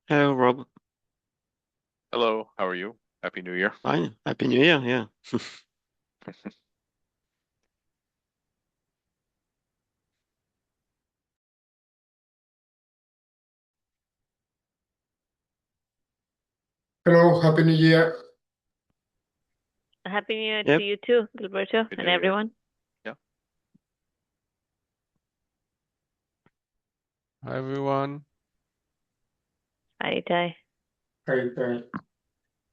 Hello, Rob. Hello, how are you? Happy New Year. Fine. Happy New Year. Yeah. Hello, Happy New Year. Happy New Year to Yep. you too, Gilberto, Happy and New Year. everyone. Yeah. Hi everyone. Hi, Ty. Hi, hi.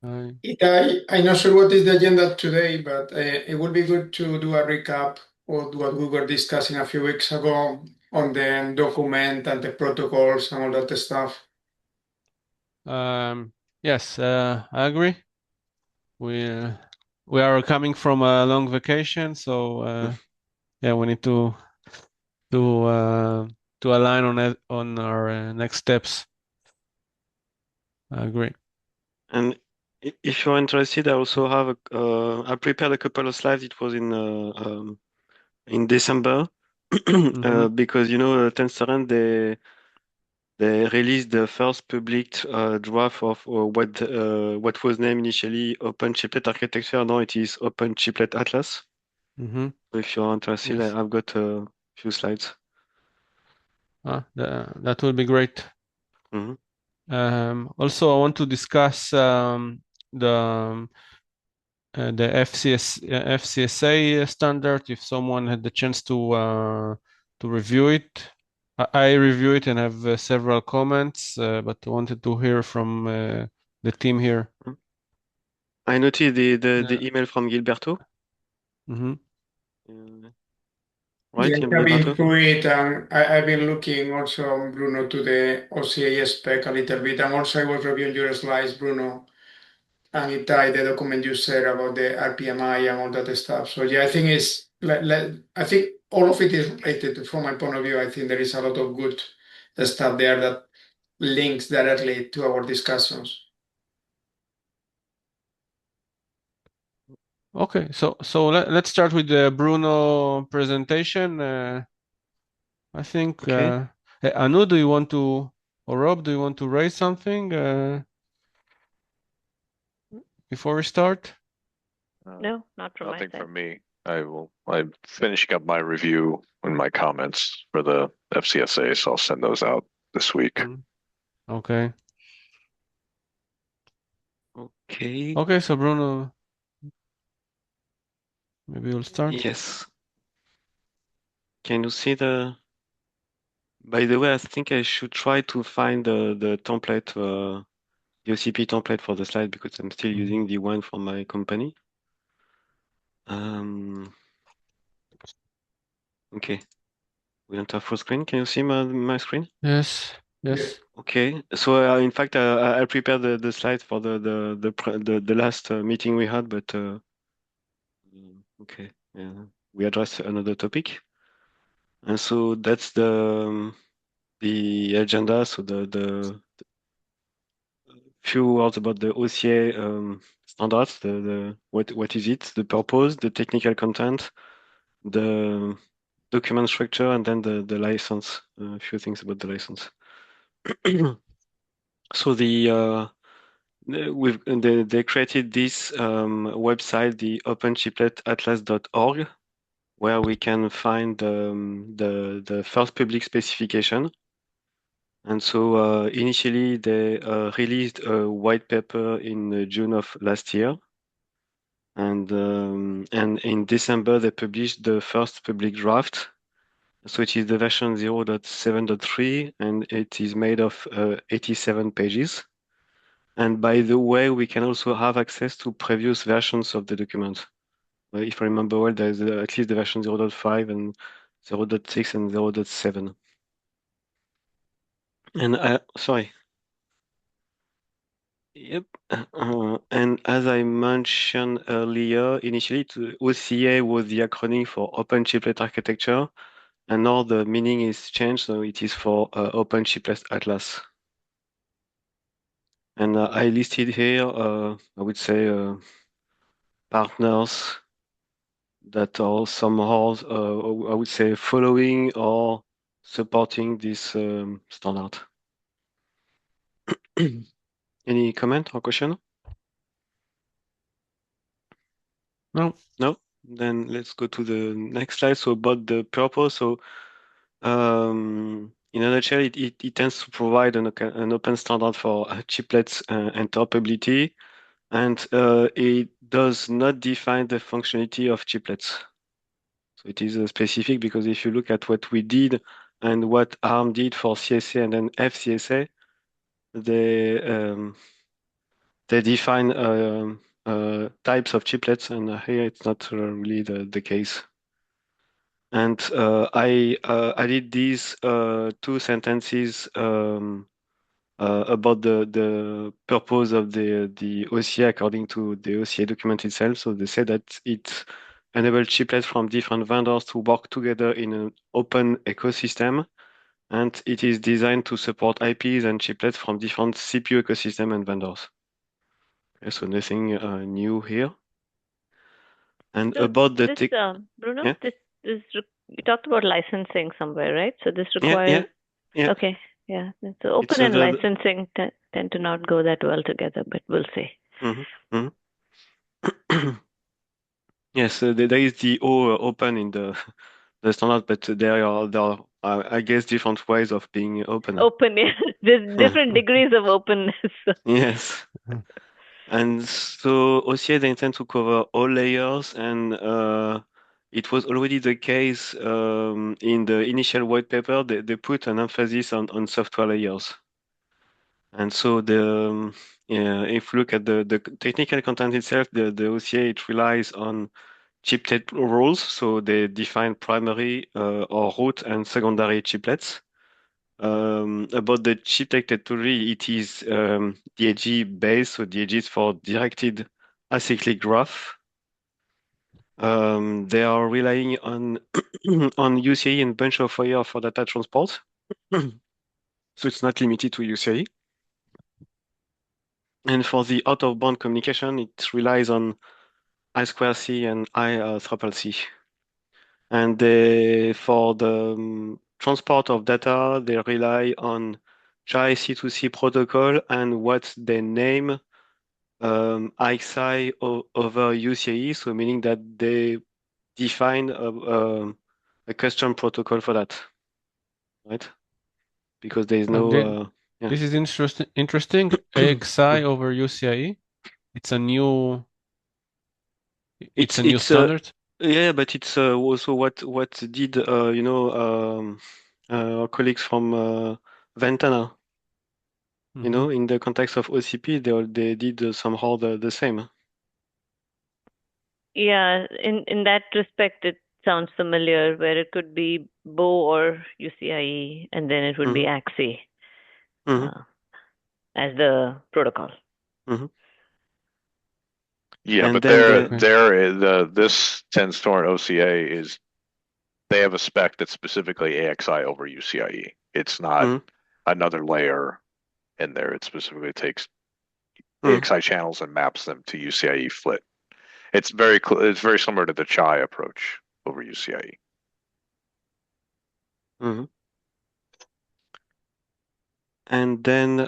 Hi. I'm not sure what is the agenda today, but it would be good to do a recap of what we were discussing a few weeks ago on the document and the protocols and all that stuff. Yes, I agree. We we are coming from a long vacation, so yeah, we need to uh, to align on on our next steps. I agree. And if you're interested, I also have I prepared a couple of slides. It was in December Mm-hmm. because Tencent they released the first public draft of what was named initially Open Chiplet Architecture. Now it is Open Chiplet Atlas. Mm-hmm. So if you're interested, Yes. I've got a few slides. That will be great. Hmm. Also, I want to discuss the the FCSA standard. If someone had the chance to review it, I review it and have several comments, but I wanted to hear from the team here. I noticed Yeah. the email from Gilberto. Mm-hmm. Uh, Yeah, right, I have been Gilberto? through it, and I've been looking also, Bruno, to the OCE spec a little bit, and also I was reviewing your slides, Bruno, and it tied the document you said about the RPMI and all that stuff. So yeah, I think I think all of it is related from my point of view. I think there is a lot of good stuff there that links directly to our discussions. Okay, so let's start with the Bruno presentation. I think Okay. Anu, do you want to, or Rob, do you want to raise something before we start? Uh, No, not from my Nothing side. from me. I'm finishing up my review and my comments for the FCSA, so I'll send those out this week. Mm. Okay. Okay. Okay, so Bruno, maybe you'll start. Yes. Can you see the? By the way, I think I should try to find the template, the OCP template for the slide because I'm still Mhm. using the one from my company. Um, okay. We don't have full screen. Can you see my screen? Yes, Yeah. yes. Okay. So in fact, I prepared the slides for the last meeting we had, but okay. Yeah. We address another topic, and so that's the agenda. So the few words about the OCA standards. The what is it? The purpose, the technical content, the document structure, and then the license. A few things about the license. So they created this website, the openchipletatlas.org, where we can find the first public specification. And so initially they released a white paper in June of last year, and in December they published the first public draft. So it is the version 0.7.3, and it is made of 87 pages. And by the way, we can also have access to previous versions of the document. If I remember well, there's at least the version 0.5 and 0.6 and 0.7. And sorry. Yep. And as I mentioned earlier, initially OCA was the acronym for Open Chiplet Architecture, and now the meaning is changed, so it is for Open Chiplet Atlas. And I listed here, I would say, partners that are somehow, I would say, following or supporting this standard. Any comment or question? No. No? Then let's go to the next slide. So about the purpose. So in a nutshell, it tends to provide an open standard for chiplets interoperability, and it does not define the functionality of chiplets. So it is specific because if you look at what we did and what ARM did for CSA and then FCSA, they define types of chiplets, and here it's not really the case. And I added these two sentences about the purpose of the OCE according to the OCE document itself. So they say that it enables chiplets from different vendors to work together in an open ecosystem, and it is designed to support IPs and chiplets from different CPU ecosystem and vendors. Okay, so nothing new here. And So about the this, Bruno, yeah, you talked about licensing somewhere, right? So this yeah, requires, yeah. okay, yeah. So open It's and licensing tend to not go that well together, but we'll see. Yes, there is the O open in the standard, but there are I guess different ways of being open. Open, yeah. There's different degrees of openness. Yes. And so OCA, they intend to cover all layers, and it was already the case in the initial white paper. They put an emphasis on software layers. And so if you look at the technical content itself, the OCA, it relies on chiplet rules. So they define primary or root and secondary chiplets. About the chiplet technology, it is DAG based, so DAG is for directed acyclic graph. They are relying on on UCI and bunch of wire for data transport, so it's not limited to UCI. And for the out-of-band communication, it relies on I2C and I3C. And for the transport of data, they rely on JAI C2C protocol and what they name IXI over UCIe, so meaning that they define a custom protocol for that, right? Because there is no. Yeah. This is interesting. AXI over UCIe. It's a new standard. Yeah, but it's also what did our colleagues from Ventana, in the context of OCP, they did somehow the same. Yeah, in that respect, it sounds familiar, where it could be Bo or UCIe, and then it would be AXI as the protocol. Yeah, And but then this 10 store OCA is they have a spec that's specifically AXI over UCIe. It's not another layer in there. It specifically takes AXI channels and maps them to UCIe FLIT. It's very similar to the CHI approach over UCIe. And then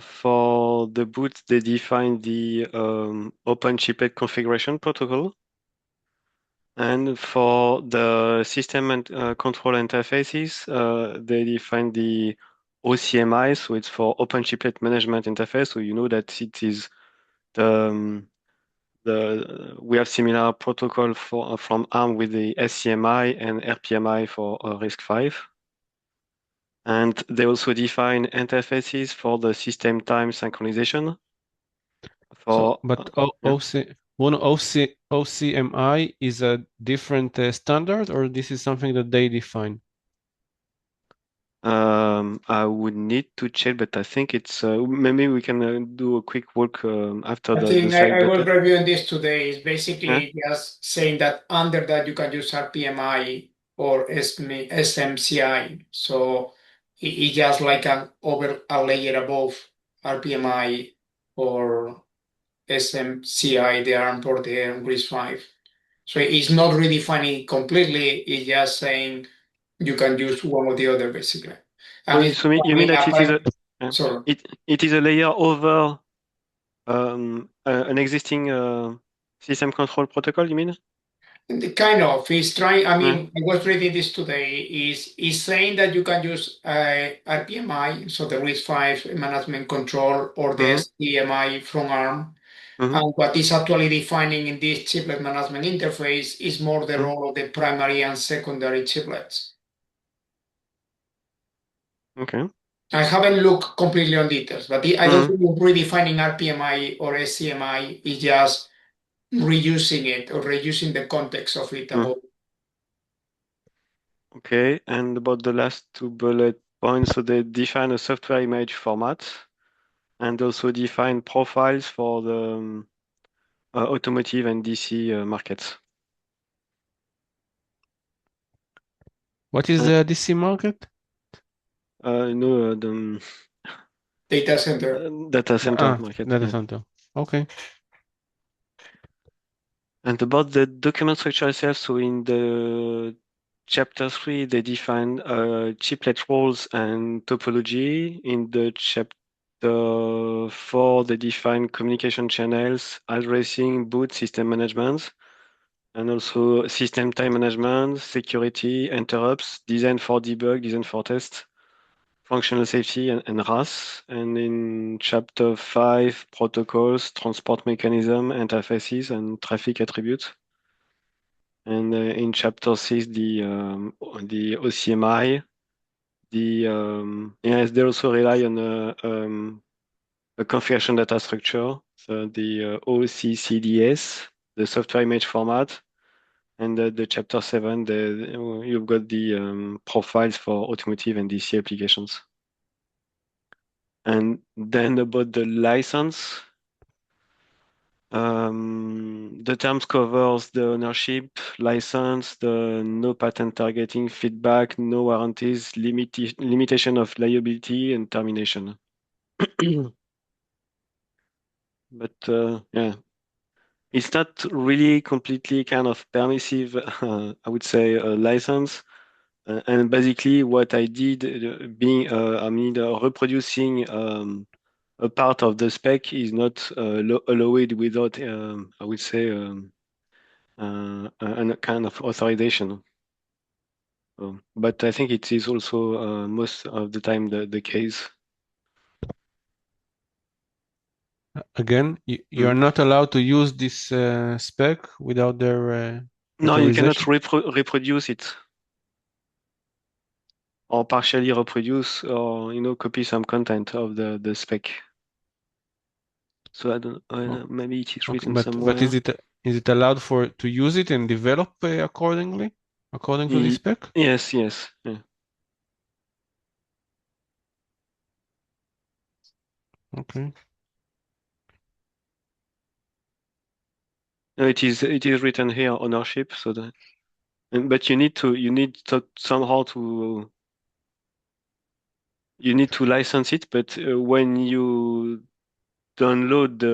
for the boot, they define the open chiplet configuration protocol. And for the system and control interfaces, they define the OCMI, so it's for Open Chiplet Management Interface. So you know that it is we have similar protocol from ARM with the SCMI and RPMI for RISC-V. And they also define interfaces for the system time synchronization. OCMI is a different standard, or this is something that they define? I would need to check, but I think it's maybe we can do a quick walk after the slide. I was reviewing this today. It's basically just saying that under that you can use RPMI or SMCI. So it's just like a layer above RPMI or SMCI, the ARM port there on RISC-V. So it's not redefining completely. It's just saying you can use one or the other, basically. So you mean that it is a Sorry. It is a layer over an existing system control protocol, you mean? Kind of. He's trying. I mean, I was reading this today. Is saying that you can use RPMI, so the RISC-V management control, or the STMI from ARM. And what is actually defining in this chiplet management interface is more the role of the primary and secondary chiplets. Okay. I haven't looked completely on details, but I don't think redefining RPMI or SCMI is just reusing it or reusing the context of it. Okay, and about the last two bullet points, so they define a software image format and also define profiles for the automotive and DC markets. What is the DC market? No, the Data center. data center market. Data center. Okay. And about the document structure itself, so in the chapter 3, they define chiplet roles and topology. In the chapter 4, they define communication channels, addressing, boot, system management, and also system time management, security, interrupts, design for debug, design for test, functional safety, and RAS. And in chapter 5, protocols, transport mechanism, interfaces, and traffic attributes. And in chapter 6, the OCMI, yes, they also rely on a configuration data structure, so the OCCDS, the software image format, and the chapter 7, you've got the profiles for automotive and DC applications. And then about the license, the terms covers the ownership, license, the no patent targeting, feedback, no warranties, limitation of liability, and termination. But yeah, it's not really completely kind of permissive, I would say, license. And basically, what I did, reproducing a part of the spec is not allowed without, I would say, a kind of authorization. But I think it is also most of the time the case. Again, you are not allowed to use this spec without their No, you cannot authorization? reproduce it or partially reproduce or copy some content of the spec. So I don't maybe it is written somewhere. But is it allowed to use it and develop according to the spec? Yes. Yeah. Okay. No, it is written here ownership, so that, but you need somehow to license it. But when you download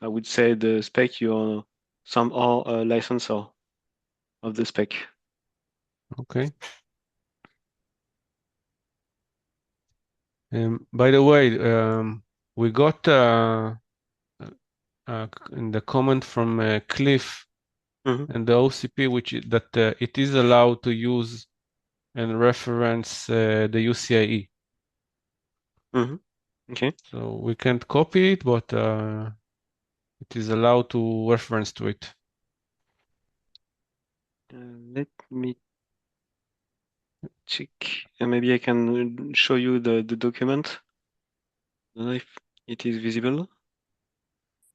I would say the spec, you're somehow a licensor of the spec. Okay. By the way, we got in the comment from Cliff and the OCP, which is that it is allowed to use and reference the UCIe. Okay. So we can't copy it, but it is allowed to reference to it. Let me check. Maybe I can show you the document. I don't know if it is visible.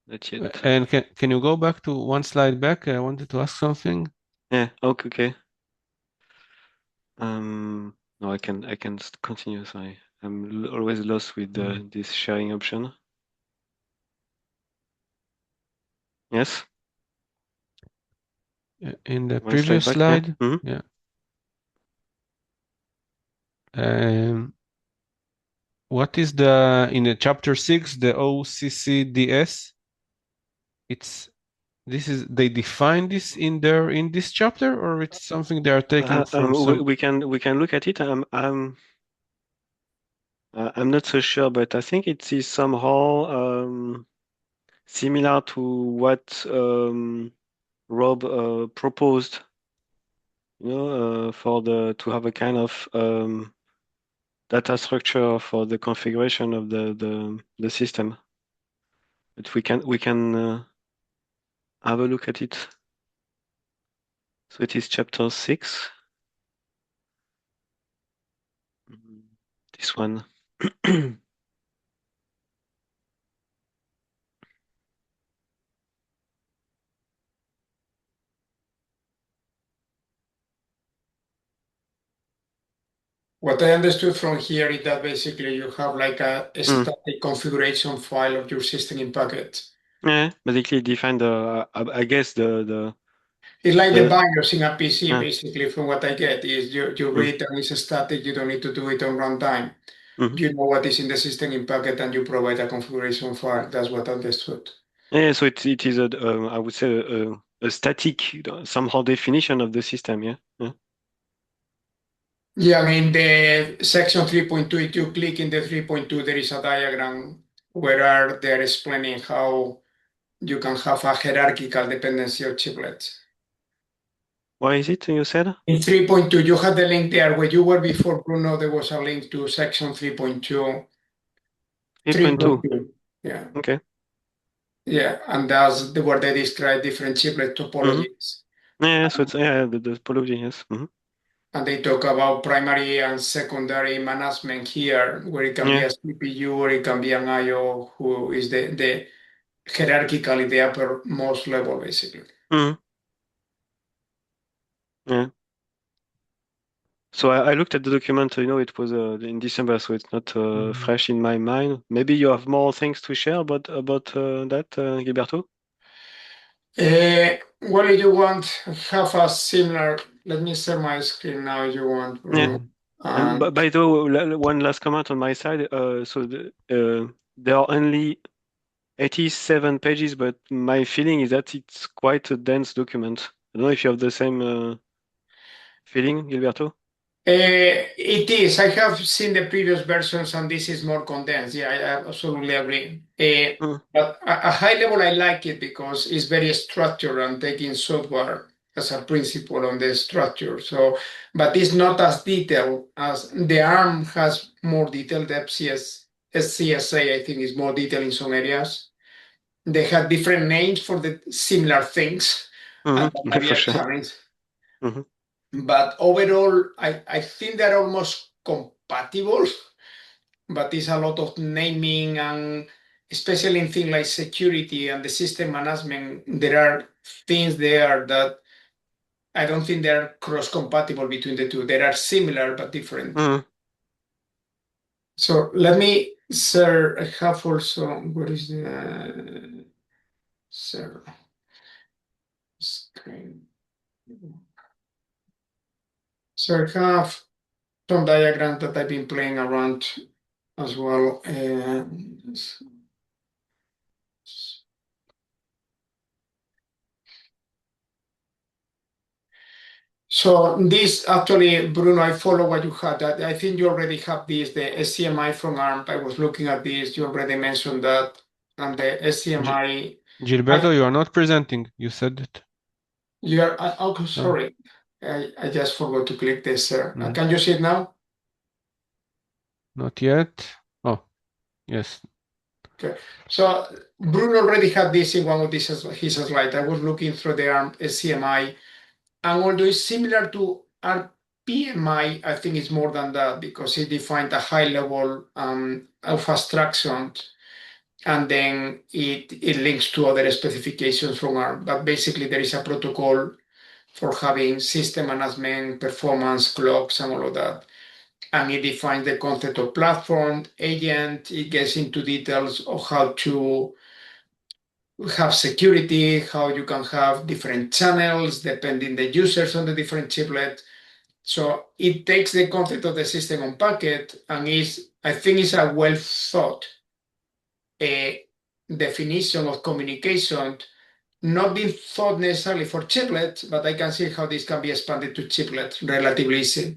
Not yet. And can you go back to one slide back? I wanted to ask something. Yeah. Okay. No, I can continue. Sorry, I'm always lost with this sharing option. Yes. In the One previous slide back, slide, yeah. What is in the chapter 6, the OCCDS? They define this in this chapter, or it's something they are taking from some. We can look at it. I'm not so sure, but I think it is somehow similar to what Rob proposed, for to have a kind of data structure for the configuration of the system. But we can have a look at it. So it is chapter 6. This one. What I understood from here is that basically you have like a static configuration file of your system in Packet. Yeah, basically define I guess It's like the the BIOS in a PC, yeah. basically, from what I get, is you read and it's static, you don't need to do it on runtime. You know what is in the system in Packet and you provide a configuration file. That's what I understood. Yeah, so it is I would say a static somehow definition of the system, yeah. Yeah. Yeah, I mean, the section 3.2, if you click in the 3.2, there is a diagram where they're explaining how you can have a hierarchical dependency of chiplets. Why is it you said? In 3.2, you have the link there. Where you were before, Bruno, there was a link to section 3.2. 3.2. 3.2. Yeah. Okay. Yeah, and that's where they describe different chiplet topologies. Yeah, so it's the topology, yes. And they talk about primary and secondary management here, where it can be Yeah. a CPU or it can be an IO who is the hierarchically the uppermost level, basically. Yeah. So I looked at the document, it was in December, so it's not fresh in my mind. Maybe you have more things to share about that, Gilberto? What do you want? Have a similar. Let me share my screen now. If you want, Yeah. Bruno. And by the way, one last comment on my side. So there are only 87 pages, but my feeling is that it's quite a dense document. I don't know if you have the same feeling, Gilberto. It is. I have seen the previous versions, and this is more condensed. Yeah, I absolutely agree. But at a high level, I like it because it's very structured and taking software as a principle on the structure. So, but it's not as detailed as the ARM has more detail. The SCSA, I think, is more detailed in some areas. They have different names for the similar things, and that might be For a sure. challenge. But overall, I think they're almost compatible, but it's a lot of naming, and especially in things like security and the system management, there are things there that I don't think they're cross-compatible between the two. They are similar but different. So let me share. I have also, what is the share screen? So I have some diagrams that I've been playing around as well. So this actually, Bruno, I follow what you had. I think you already have this, the SCMI from ARM. I was looking at this. You already mentioned that. And the SCMI. Gilberto, you are not presenting. You said it. You are, oh, sorry. I just forgot to click this. Can you see it now? Not yet. Oh, yes. Okay. So Bruno already had this in one of his slides. I was looking through the ARM SCMI. And although it's similar to RPMI, I think it's more than that because it defined a high level of abstraction, and then it links to other specifications from ARM. But basically, there is a protocol for having system management, performance, clocks, and all of that. And it defines the concept of platform, agent. It gets into details of how to have security, how you can have different channels depending the users on the different chiplets. So it takes the concept of the system on packet and I think it's a well thought definition of communication, not being thought necessarily for chiplets, but I can see how this can be expanded to chiplets relatively easy.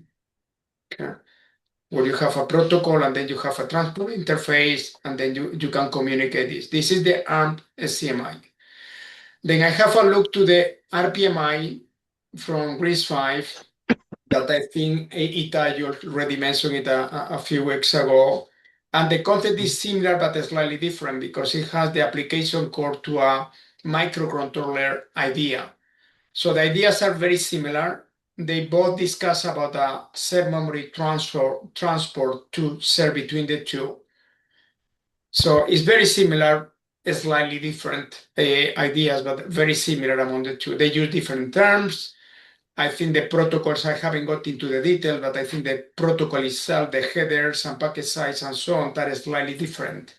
Okay. where you have a protocol and then you have a transport interface, and then you can communicate this. This is the ARM SCMI. Then I have a look to the RPMI from RISC-V that I think Ita, you already mentioned it a few weeks ago. And the concept is similar but slightly different because it has the application core to a microcontroller idea. So the ideas are very similar. They both discuss about a shared memory transport to share between the two. So it's very similar, slightly different ideas, but very similar among the two. They use different terms. I think the protocols, I haven't got into the detail, but I think the protocol itself, the headers and packet size and so on, that is slightly different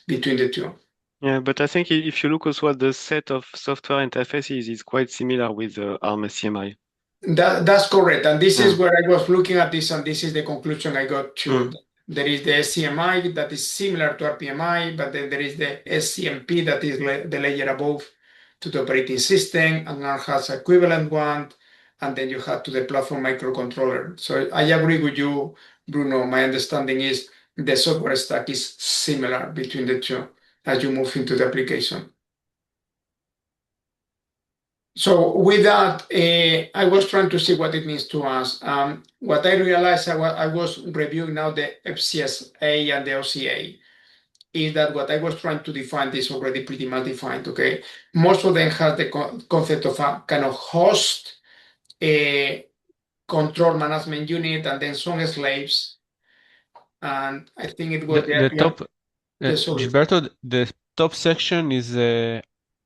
between the two. Yeah, but I think if you look also at the set of software interfaces, it's quite similar with ARM SCMI. That's correct. And this is where I was looking at this, and this is the conclusion I got to. There is the SCMI that is similar to RPMI, but then there is the SCMP that is the layer above to the operating system, and now has equivalent one, and then you have to the platform microcontroller. So I agree with you, Bruno. My understanding is the software stack is similar between the two as you move into the application. So with that, I was trying to see what it means to us. What I realized, I was reviewing now the FCSA and the OCA, is that what I was trying to define is already pretty much defined, okay? Most of them have the concept of a kind of host, a control management unit, and then some slaves. And I think it was the top, sorry. Gilberto, the top section is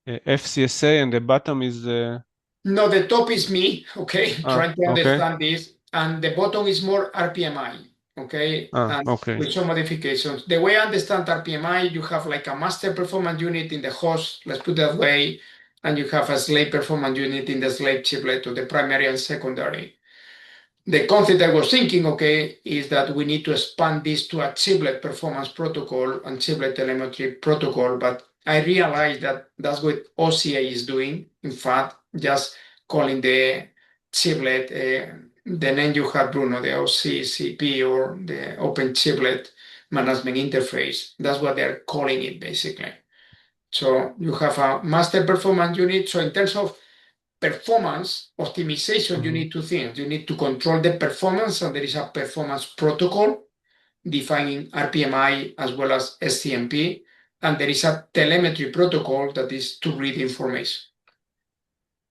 FCSA and the bottom is No, the top is me, okay, trying to understand this, and the bottom is more RPMI, okay, and with some modifications. The way I understand RPMI, you have like a master performance unit in the host, let's put it that way, and you have a slave performance unit in the slave chiplet, or the primary and secondary. The concept I was thinking, okay, is that we need to expand this to a chiplet performance protocol and chiplet telemetry protocol, but I realized that that's what OCA is doing. In fact, just calling the chiplet, the name you have, Bruno, the OCCP or the Open Chiplet Management Interface. That's what they're calling it, basically. So you have a master performance unit. So in terms of performance optimization, you need two things. You need to control the performance, and there is a performance protocol defining RPMI as well as SCMP, and there is a telemetry protocol that is to read information.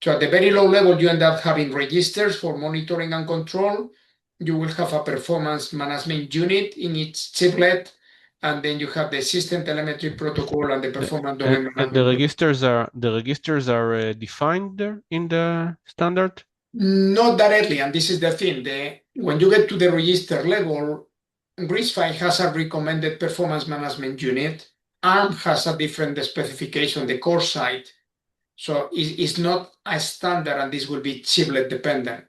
So at the very low level, you end up having registers for monitoring and control. You will have a performance management unit in each chiplet, and then you have the system telemetry protocol and the performance domain management. And the registers are defined there in the standard? Not directly, and this is the thing. When you get to the register level, RISC-V has a recommended performance management unit. ARM has a different specification, the core side. So it's not a standard, and this will be chiplet dependent.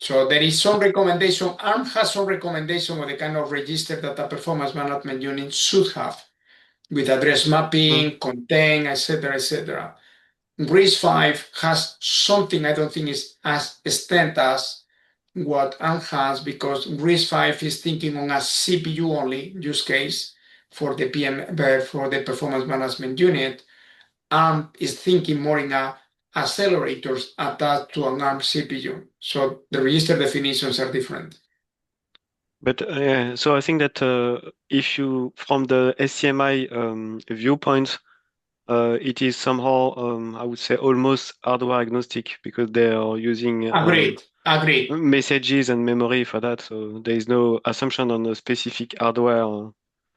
So there is some recommendation. ARM has some recommendation of the kind of register that a performance management unit should have, with address mapping, content, etc., etc. RISC-V has something I don't think is as extent as what ARM has, because RISC-V is thinking on a CPU only use case for the for the performance management unit. ARM is thinking more in accelerators attached to an ARM CPU. So the register definitions are different. But so I think that if you, from the SCMI viewpoint, it is somehow, I would say, almost hardware agnostic, because they are using Agreed. messages and memory for that. So there is no assumption on a specific hardware.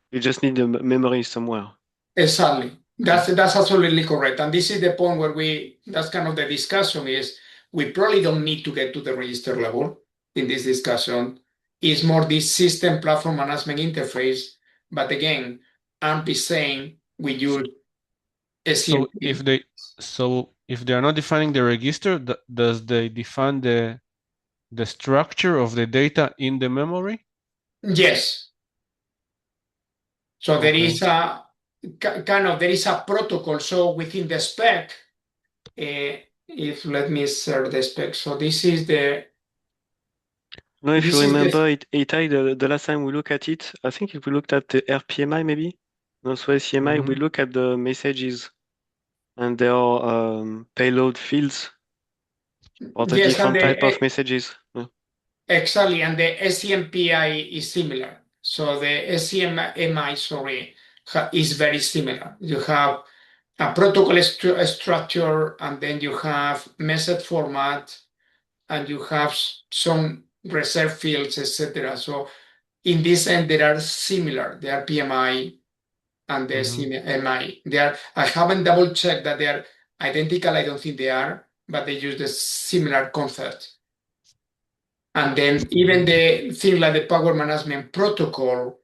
You just need the memory somewhere. Exactly. That's absolutely correct. And this is the point where that's kind of the discussion is, we probably don't need to get to the register level in this discussion. It's more this system platform management interface. But again, AMP is saying we use SCMP. So if they are not defining the register, does they define the structure of the data in the memory? Yes. So there is a there is a protocol. So within the spec, let me share the spec. So this is No, if This you is remember it, Itai, the last time we looked at it, I think if we looked at the RPMI maybe, and also ACMI, we look at the messages and there are payload fields or the yes, and different type of messages. exactly, and the SCMPI is similar. So the SCMI, sorry, is very similar. You have a protocol structure, and then you have message format, and you have some reserve fields, etc. So in this end, they are similar. They are PMI and the SCMI. They are. I haven't double checked that they are identical. I don't think they are, but they use the similar concept. And then even the thing like the power management protocol,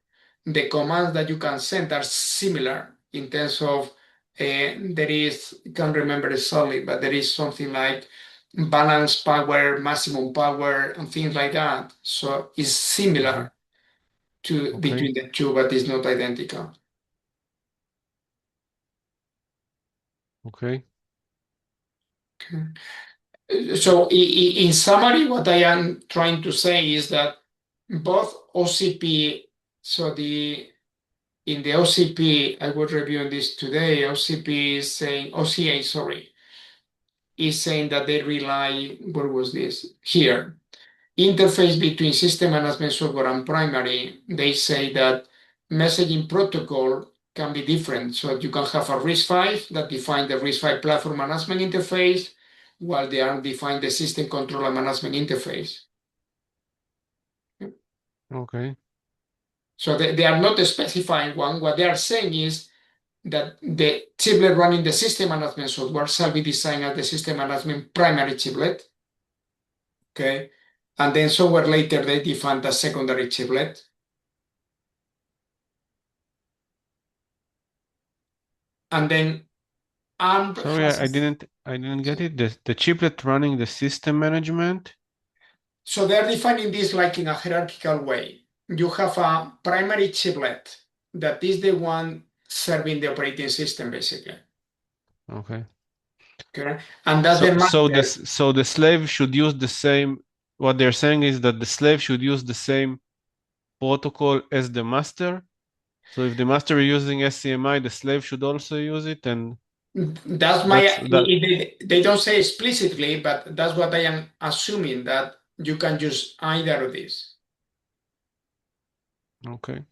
the commands that you can send are similar in terms of there is, I can't remember exactly, but there is something like balance power, maximum power, and things like that. So it's similar to between the two, but it's not identical. Okay. So in summary, what I am trying to say is that both OCP, so in the OCP, I was reviewing this today, OCP is saying, OCA, sorry, is saying that they rely, where was this? Here. Interface between system management software and primary, they say that messaging protocol can be different. So you can have a RISC-V that define the RISC-V platform management interface, while they are define the system controller management interface. Okay. So they are not specifying one. What they are saying is that the chiplet running the system management software shall be designed as the system management primary chiplet. Okay. And then somewhere later they define the secondary chiplet. And then ARM Sorry, I didn't get it. The chiplet running the system management. So they're defining this like in a hierarchical way. You have a primary chiplet that is the one serving the operating system, basically. Okay. Okay. And that's the master. So the slave should use the same. What they're saying is that the slave should use the same protocol as the master. So if the master is using SCMI, the slave should also use it, and that's my. They don't say explicitly, but that's what I am assuming, that you can use either of these. Okay.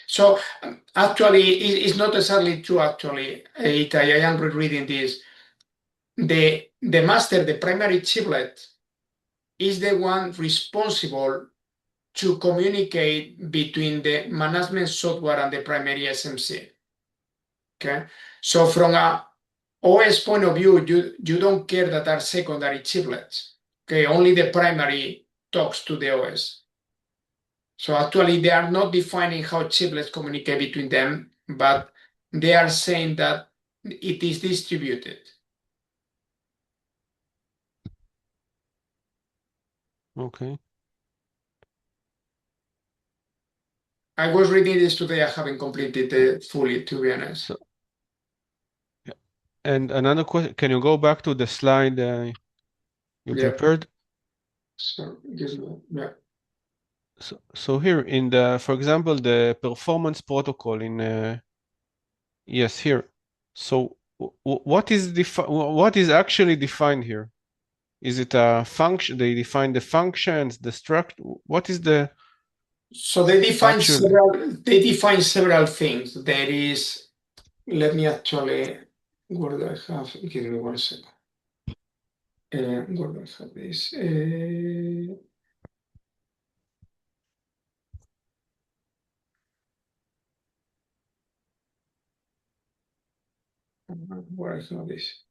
So actually, it's not exactly true. Actually, I am rereading this. The master, the primary chiplet, is the one responsible to communicate between the management software and the primary SMC. Okay, so from a OS point of view, you don't care that are secondary chiplets. Okay, only the primary talks to the OS. So actually, they are not defining how chiplets communicate between them, but they are saying that it is distributed. Okay. I was reading this today. I haven't completed it fully, to be honest. So, yeah. And another question: can you go back to the slide you prepared? So, yeah. So here in the, for example, the performance protocol in yes, here. So what is actually defined here? Is it a function? They define the functions, the structure. What is the? So they define several things. There is, let me actually, where do I have? Give me 1 second. Where do I have this? Where I have this?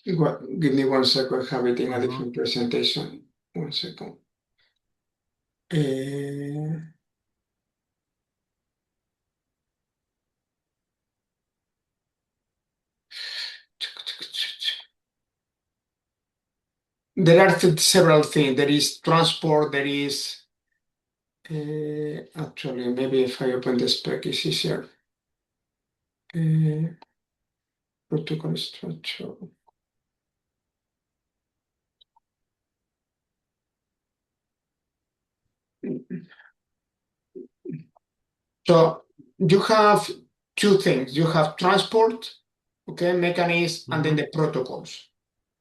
Give me 1 second. I have it in a different presentation. 1 second. There are several things. There is transport. There is actually, maybe if I open the spec, it's easier. Protocol structure. So you have two things. You have transport, okay, mechanism, and then the protocols.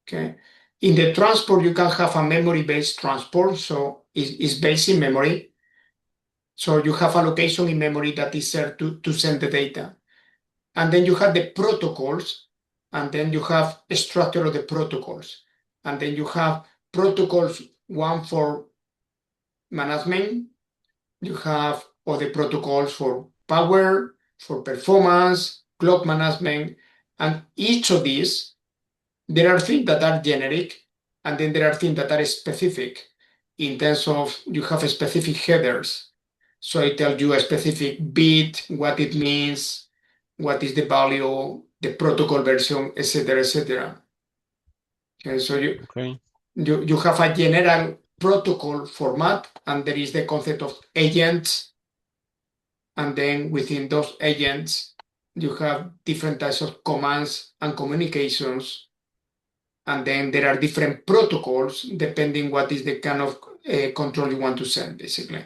Okay. In the transport, you can have a memory-based transport, so it's based in memory. So you have a location in memory that is there to send the data. And then you have the protocols, and then you have a structure of the protocols. And then you have protocols, one for management, you have other protocols for power, for performance, clock management, and each of these, there are things that are generic, and then there are things that are specific in terms of you have specific headers. So it tells you a specific bit, what it means, what is the value, the protocol version, etc., etc. Okay, so you have a general protocol format, and there is the concept of agents, and then within those agents, you have different types of commands and communications. And then there are different protocols depending what is the kind of control you want to send, basically.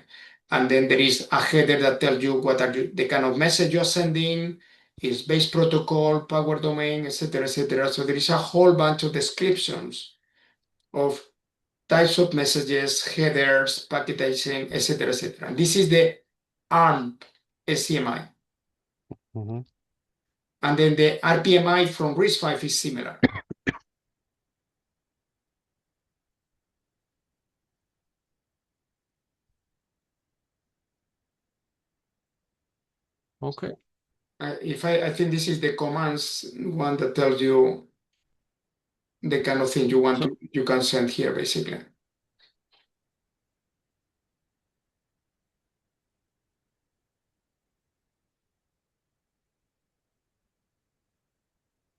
And then there is a header that tells you what are the kind of message you're sending, is base protocol, power domain, etc., etc. So there is a whole bunch of descriptions of types of messages, headers, packetizing, etc., etc. This is the ARM SCMI. And then the RPMI from RISC-V is similar. Okay. I think this is the commands one that tells you the kind of thing you want you can send here, basically.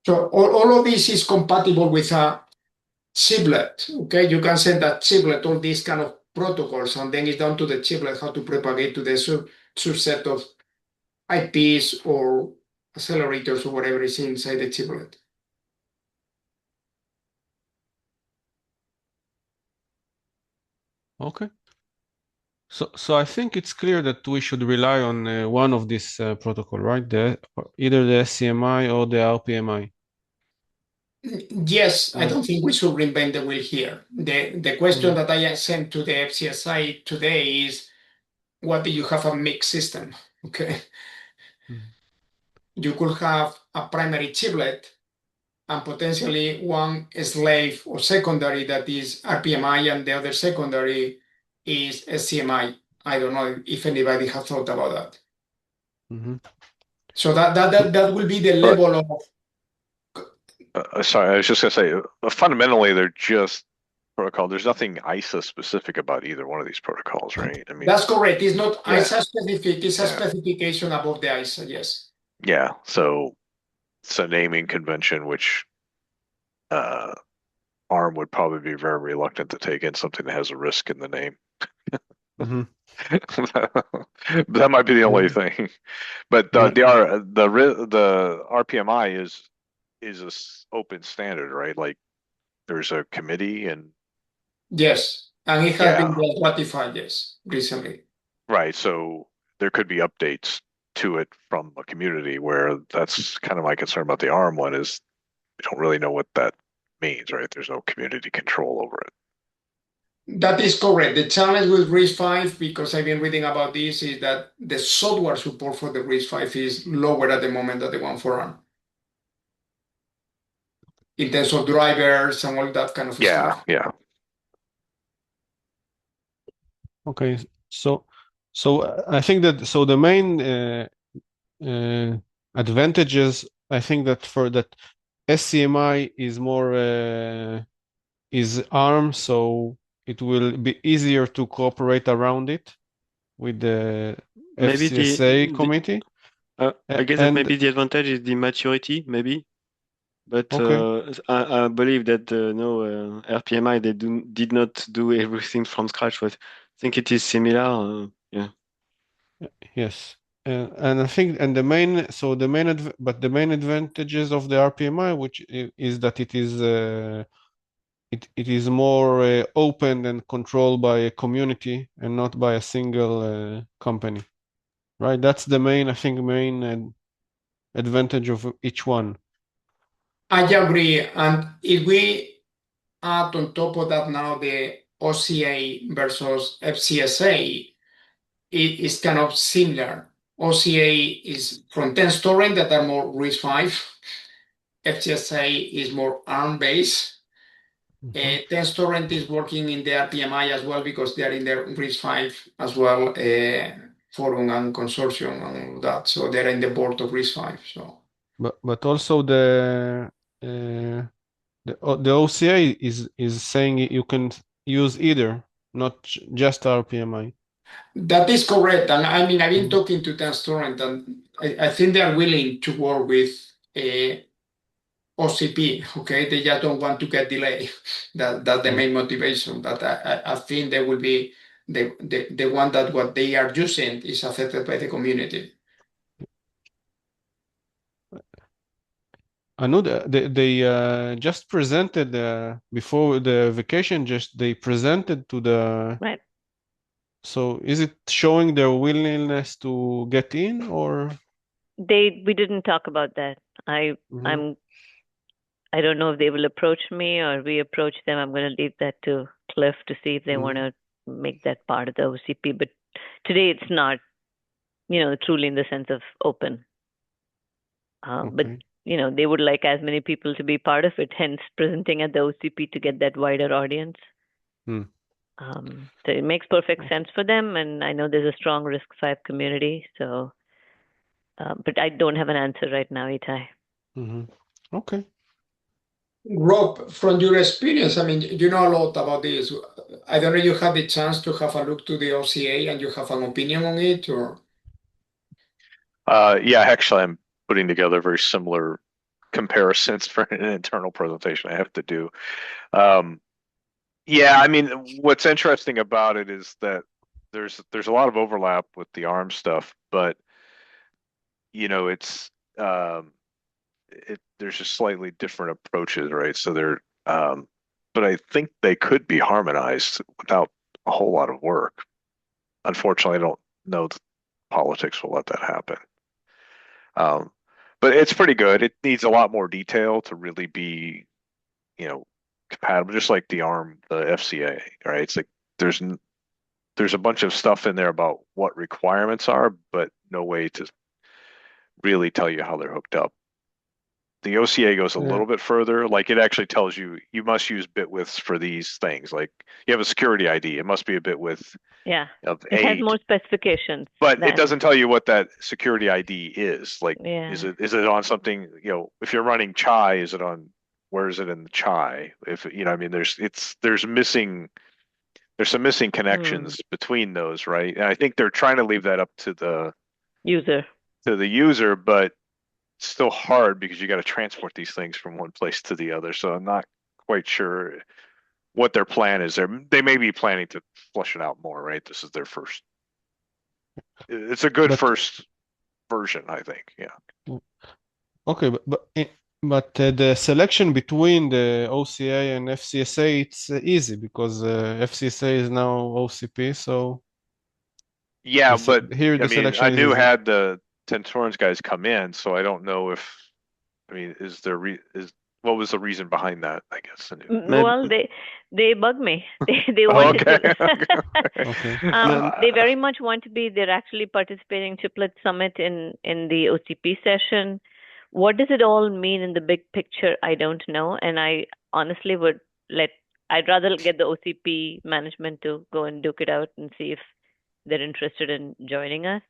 So all of this is compatible with a chiplet. Okay, you can send that chiplet all these kind of protocols, and then it's down to the chiplet how to propagate to the subset of IPs or accelerators or whatever is inside the chiplet. Okay. So I think it's clear that we should rely on one of these protocol, right? Either the SCMI or the RPMI. Yes, I don't think we should reinvent the wheel here. The question that I sent to the FCSI today is, what do you have a mixed system? Okay. You could have a primary chiplet and potentially one slave or secondary that is RPMI, and the other secondary is SCMI. I don't know if anybody has thought about that. So that will be the level of. Sorry, I was just going to say, fundamentally, they're just protocol. There's nothing ISA specific about either one of these protocols, right? I mean, that's correct. It's not ISA specific. It's a specification above the ISA. Yes. Yeah. So it's a naming convention, which ARM would probably be very reluctant to take in something that has a risk in the name. That might be the only thing. But the RPMI is a open standard, right? Like there's a committee and yes, and it has been ratified, yes, recently. Right. So there could be updates to it from a community, where that's kind of my concern about the ARM one is we don't really know what that means, right? There's no community control over it. That is correct. The challenge with RISC-V, because I've been reading about this, is that the software support for the RISC-V is lower at the moment than the one for ARM. In terms of drivers and all that kind of stuff. Yeah. Okay. So I think that the main advantages, I think that for that SCMI is more is ARM, so it will be easier to cooperate around it with the FCSA committee. I guess that maybe the advantage is the maturity, maybe. But I believe that RPMI did not do everything from scratch. But I think it is similar. Yeah. Yes. And I think, and the main advantages of the RPMI, which is that it is more open and controlled by a community and not by a single company, right? That's the main advantage of each one. I agree. And if we add on top of that now the OCA versus FCSA, it is kind of similar. OCA is from 10 torrent that are more RISC-V. FCSA is more ARM-based. 10 torrent is working in the RPMI as well because they are in the RISC-V as well, forum and consortium and all that. So they're in the board of RISC-V. So, but also the OCA is saying you can use either, not just RPMI. that is correct. And I mean, I've been talking to 10 torrent, and I think they are willing to work with OCP. Okay, they just don't want to get delay. That's the main motivation. But I think they will be the one that what they are using is affected by the community. I know they just presented before the vacation. They presented to the Right. So is it showing their willingness to get in, or We didn't talk about that. I don't know if they will approach me or we approach them. I'm going to leave that to Cliff to see if they want to make that part of the OCP. But today it's not, truly in the sense of open. But they would like as many people to be part of it, hence presenting at the OCP to get that wider audience. So it makes perfect sense for them, and I know there's a strong RISC-V community. So, but I don't have an answer right now, Itai. Okay. Rob, from your experience, I mean, you know a lot about this. I don't know if you had the chance to have a look to the OCA and you have an opinion on it, or? Yeah, actually, I'm putting together very similar comparisons for an internal presentation I have to do. Yeah, I mean, what's interesting about it is that there's a lot of overlap with the ARM stuff, but it's there's just slightly different approaches, right? So but I think they could be harmonized without a whole lot of work. Unfortunately, I don't know that politics will let that happen. But it's pretty good. It needs a lot more detail to really be, compatible, just like the ARM, the FCA, right? It's like there's a bunch of stuff in there about what requirements are, but no way to really tell you how they're hooked up. The OCA goes a little bit further. Like it actually tells you must use bit widths for these things. Like you have a security ID, it must be a bit width of 8. It has more specifications. But it doesn't tell you what that security ID is. Like, is it on something, if you're running chai, where is it in the chai? If, I mean, there's some missing connections between those, right? And I think they're trying to leave that up to the user, but it's still hard because you got to transport these things from one place to the other. So I'm not quite sure what their plan is there. They may be planning to flush it out more, right? This is their first. It's a good first version, I think. Yeah. Okay, but the selection between the OCA and FCSA, it's easy because FCSA is now OCP. So yeah, but here the selection I knew is had the Tentorans guys come in, so I don't know if. I mean, what was the reason behind that? I guess. Well, they bug me. They wanted to. They very much want to be. They're actually participating in Chiplet Summit in the OCP session. What does it all mean in the big picture? I don't know, and I honestly I'd rather get the OCP management to go and duke it out and see if they're interested in joining us.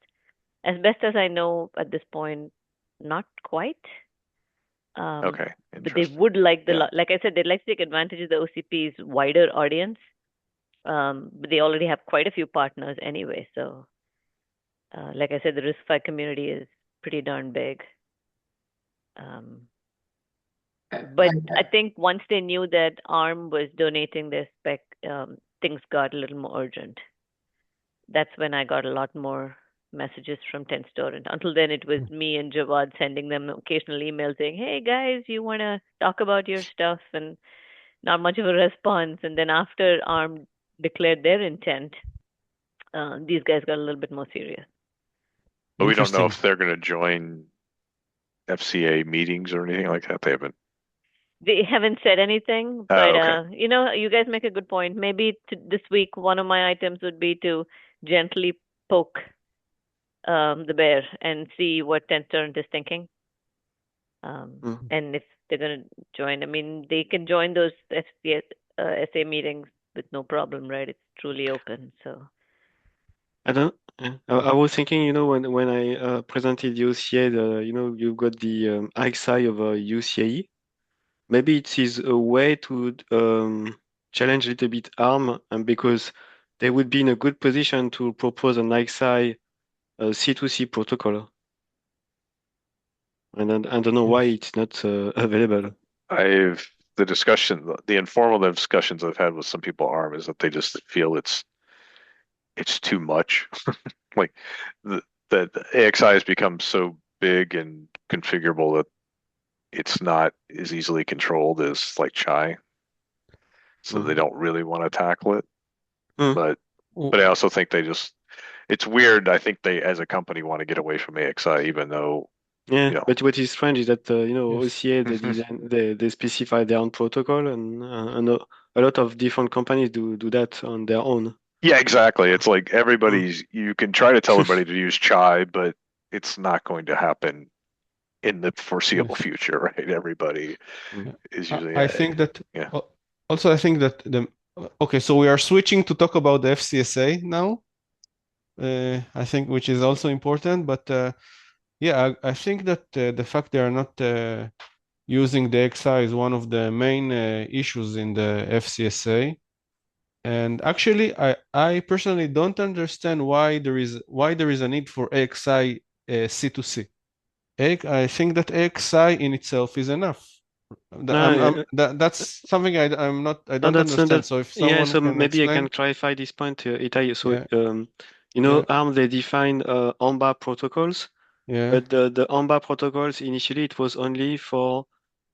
As best as I know at this point, not quite. Okay. But they would like like I said, they'd like to take advantage of the OCP's wider audience. But they already have quite a few partners anyway. So, like I said, the RISC-V community is pretty darn big. But I think once they knew that ARM was donating their spec, things got a little more urgent. That's when I got a lot more messages from Tenstore. And until then, it was me and Jawad sending them occasional emails saying, "Hey guys, you want to talk about your stuff?" And not much of a response. And then after ARM declared their intent, these guys got a little bit more serious. But we don't know Interesting. if they're going to join FCA meetings or anything like that. They haven't said anything, Oh, but okay. you guys make a good point. Maybe this week, one of my items would be to gently poke the bear and see what Tentorrent is thinking. And if they're going to join, I mean, they can join those SA meetings with no problem, right? It's truly open. So I was thinking, when I presented the OCA, you've got the AXI over UCAE. Maybe it is a way to challenge a little bit ARM, and because they would be in a good position to propose an AXI C2C protocol. And I don't know why it's not available. The informal discussions I've had with some people at ARM is that they just feel it's too much. Like the AXI has become so big and configurable that it's not as easily controlled as like Chai. So they don't really want to tackle it. But I also think it's weird. I think they, as a company, want to get away from AXI, even though. Yeah, but what is strange is that Yes. OCA they specify their own protocol, and a lot of different companies do that on their own. Yeah, exactly. It's like you can try to tell everybody to use Chai, but it's not going to happen in the foreseeable future, right? Everybody is using I think that yeah. Also I think that okay, so we are switching to talk about the FCSA now. I think which is also important, but yeah, I think that the fact they are not using the XI is one of the main issues in the FCSA. And actually, I personally don't understand why there is a need for AXI C2C. I think that AXI in itself is enough. That's something I don't understand. So if Yeah, someone so can maybe I explain. can clarify this point, Itai. So Yeah. ARM they defined AMBA protocols, Yeah. but the AMBA protocols initially it was only for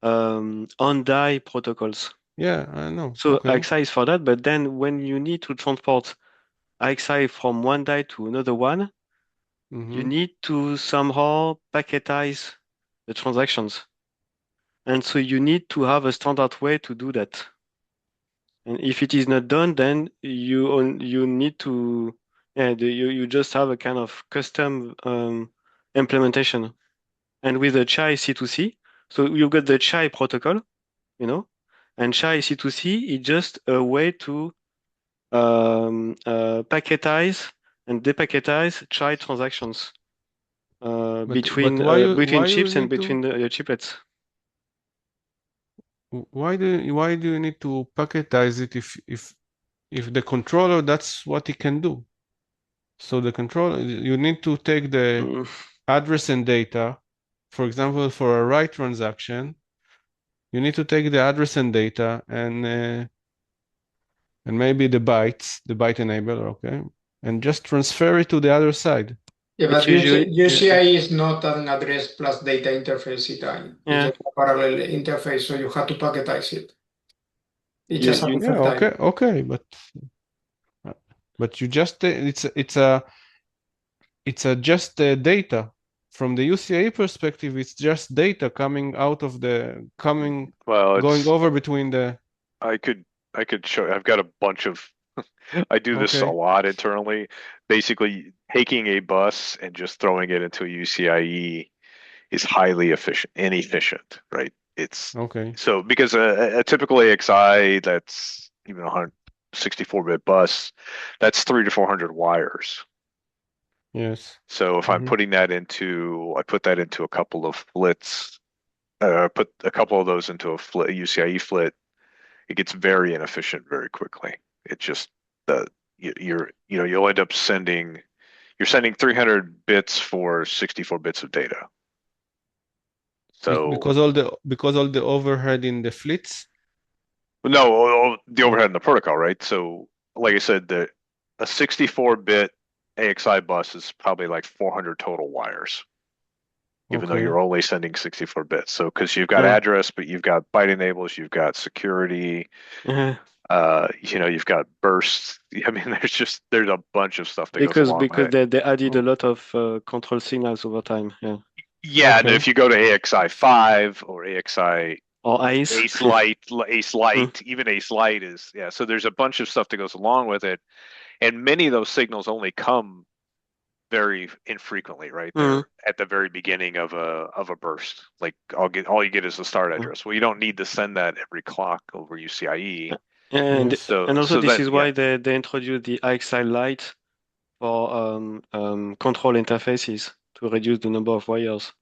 on-die protocols. Yeah, I know. So Okay. AXI is for that, but then when you need to transport AXI from one die to another one, you need to somehow packetize the transactions. And so you need to have a standard way to do that. And if it is not done, then you need to, you just have a kind of custom implementation. And with the Chai C2C, so you've got the Chai protocol, and Chai C2C is just a way to packetize and depacketize Chai transactions between chips and between the chiplets. Why do you need to packetize it if the controller that's what it can do? So the controller, you need to take the address and data. For example, for a write transaction, you need to take the address and data and maybe the byte enabler, okay, and just transfer it to the other side. Yeah, but UCI is not an address plus data interface, Itai. It's just a parallel interface, so you have to packetize it. It's just a different type. Okay, but you just it's just data. From the UCI perspective, it's just data coming out of going over between the. I could show. I've got a bunch of. I do this a lot internally. Basically, taking a bus and just throwing it into a UCIe is highly inefficient, right? It's so because a typical AXI that's even 164-bit bus, that's 300 to 400 wires. Yes. So if I'm putting that I put that into a couple of flits, put a couple of those into a UCIe flit, it gets very inefficient very quickly. It just you'll end up sending 300 bits for 64 bits of data. So because all the overhead in the flits. No, the overhead in the protocol, right? So like I said, a 64-bit AXI bus is probably like 400 total wires, even though you're only sending 64 bits. So because you've got address, but you've got byte enables, you've got security, you've got bursts. I mean, there's a bunch of stuff that goes along with it. they added a lot of control signals over time. Yeah, and if you go to AXI 5 or AXI or ACE Lite, even ACE Lite is, so there's a bunch of stuff that goes along with it. And many of those signals only come very infrequently, right? They're at the very beginning of a burst. Like all you get is the start address. Well, you don't need to send that every clock over UCIe. And also this is why they introduced the AXI Lite for control interfaces to reduce the number of wires.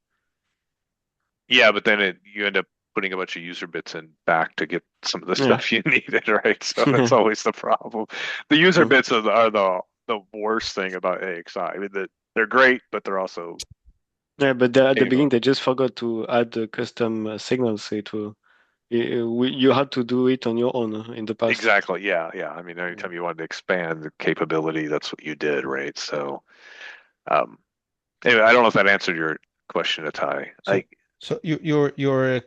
Yeah, but then you end up putting a bunch of user bits in back to get some of the stuff you needed, right? So that's always the problem. The user bits are the worst thing about AXI. I mean, they're great, but they're also but at the beginning they just forgot to add the custom signals. You had to do it on your own in the past. Exactly. Yeah. I mean, anytime you wanted to expand the capability, that's what you did, right? So, anyway, I don't know if that answered your question, Atai. So you're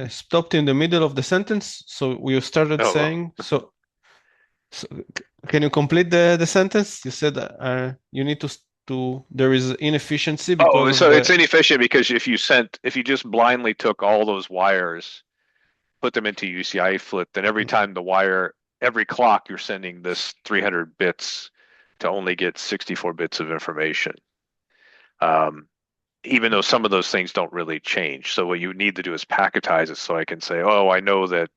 stopped in the middle of the sentence. So you started saying so. Can you complete the sentence? You said you need to there is inefficiency because it's inefficient because if you just blindly took all those wires, put them into UCI flip, then every time every clock you're sending this 300 bits to only get 64 bits of information. Even though some of those things don't really change. So what you need to do is packetize it so I can say, oh, I know that,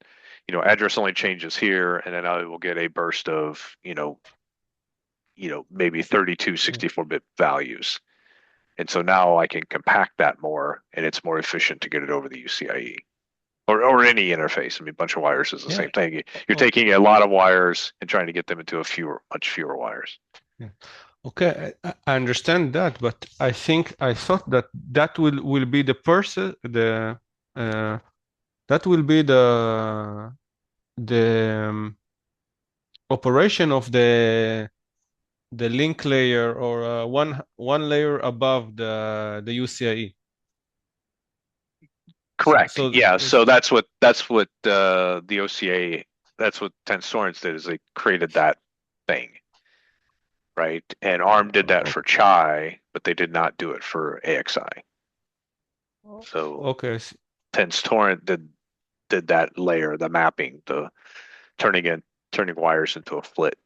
address only changes here, and then I will get a burst of, maybe 32 64-bit values. And so now I can compact that more, and it's more efficient to get it over the UCIe. Or any interface. I mean, a bunch of wires is the same thing. You're taking a lot of wires and trying to get them into much fewer wires. Yeah. Okay, I understand that, but I thought that will be the person that will be the operation of the link layer or one layer above the UCIe. Correct. So that's what the OCA, that's what Tenstorrents did, is they created that thing, right? And ARM did that for Chai, but they did not do it for AXI. So Tenstorrent did that layer, the mapping, the turning wires into a flit,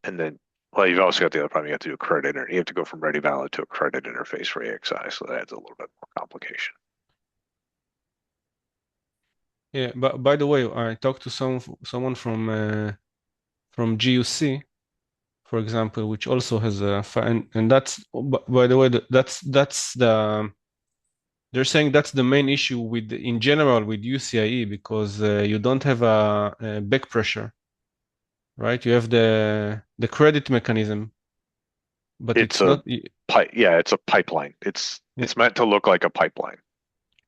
and then you've also got the other problem. You have to do a credit, you have to go from ready valid to a credit interface for AXI, so that adds a little bit more complication. Yeah, but by the way, I talked to someone from GUC, for example, which also has and that's, by the way, that's the they're saying that's the main issue in general with UCIe, because you don't have a back pressure, right? You have the credit mechanism, but it's not. It's a pipeline. It's meant to look like a pipeline.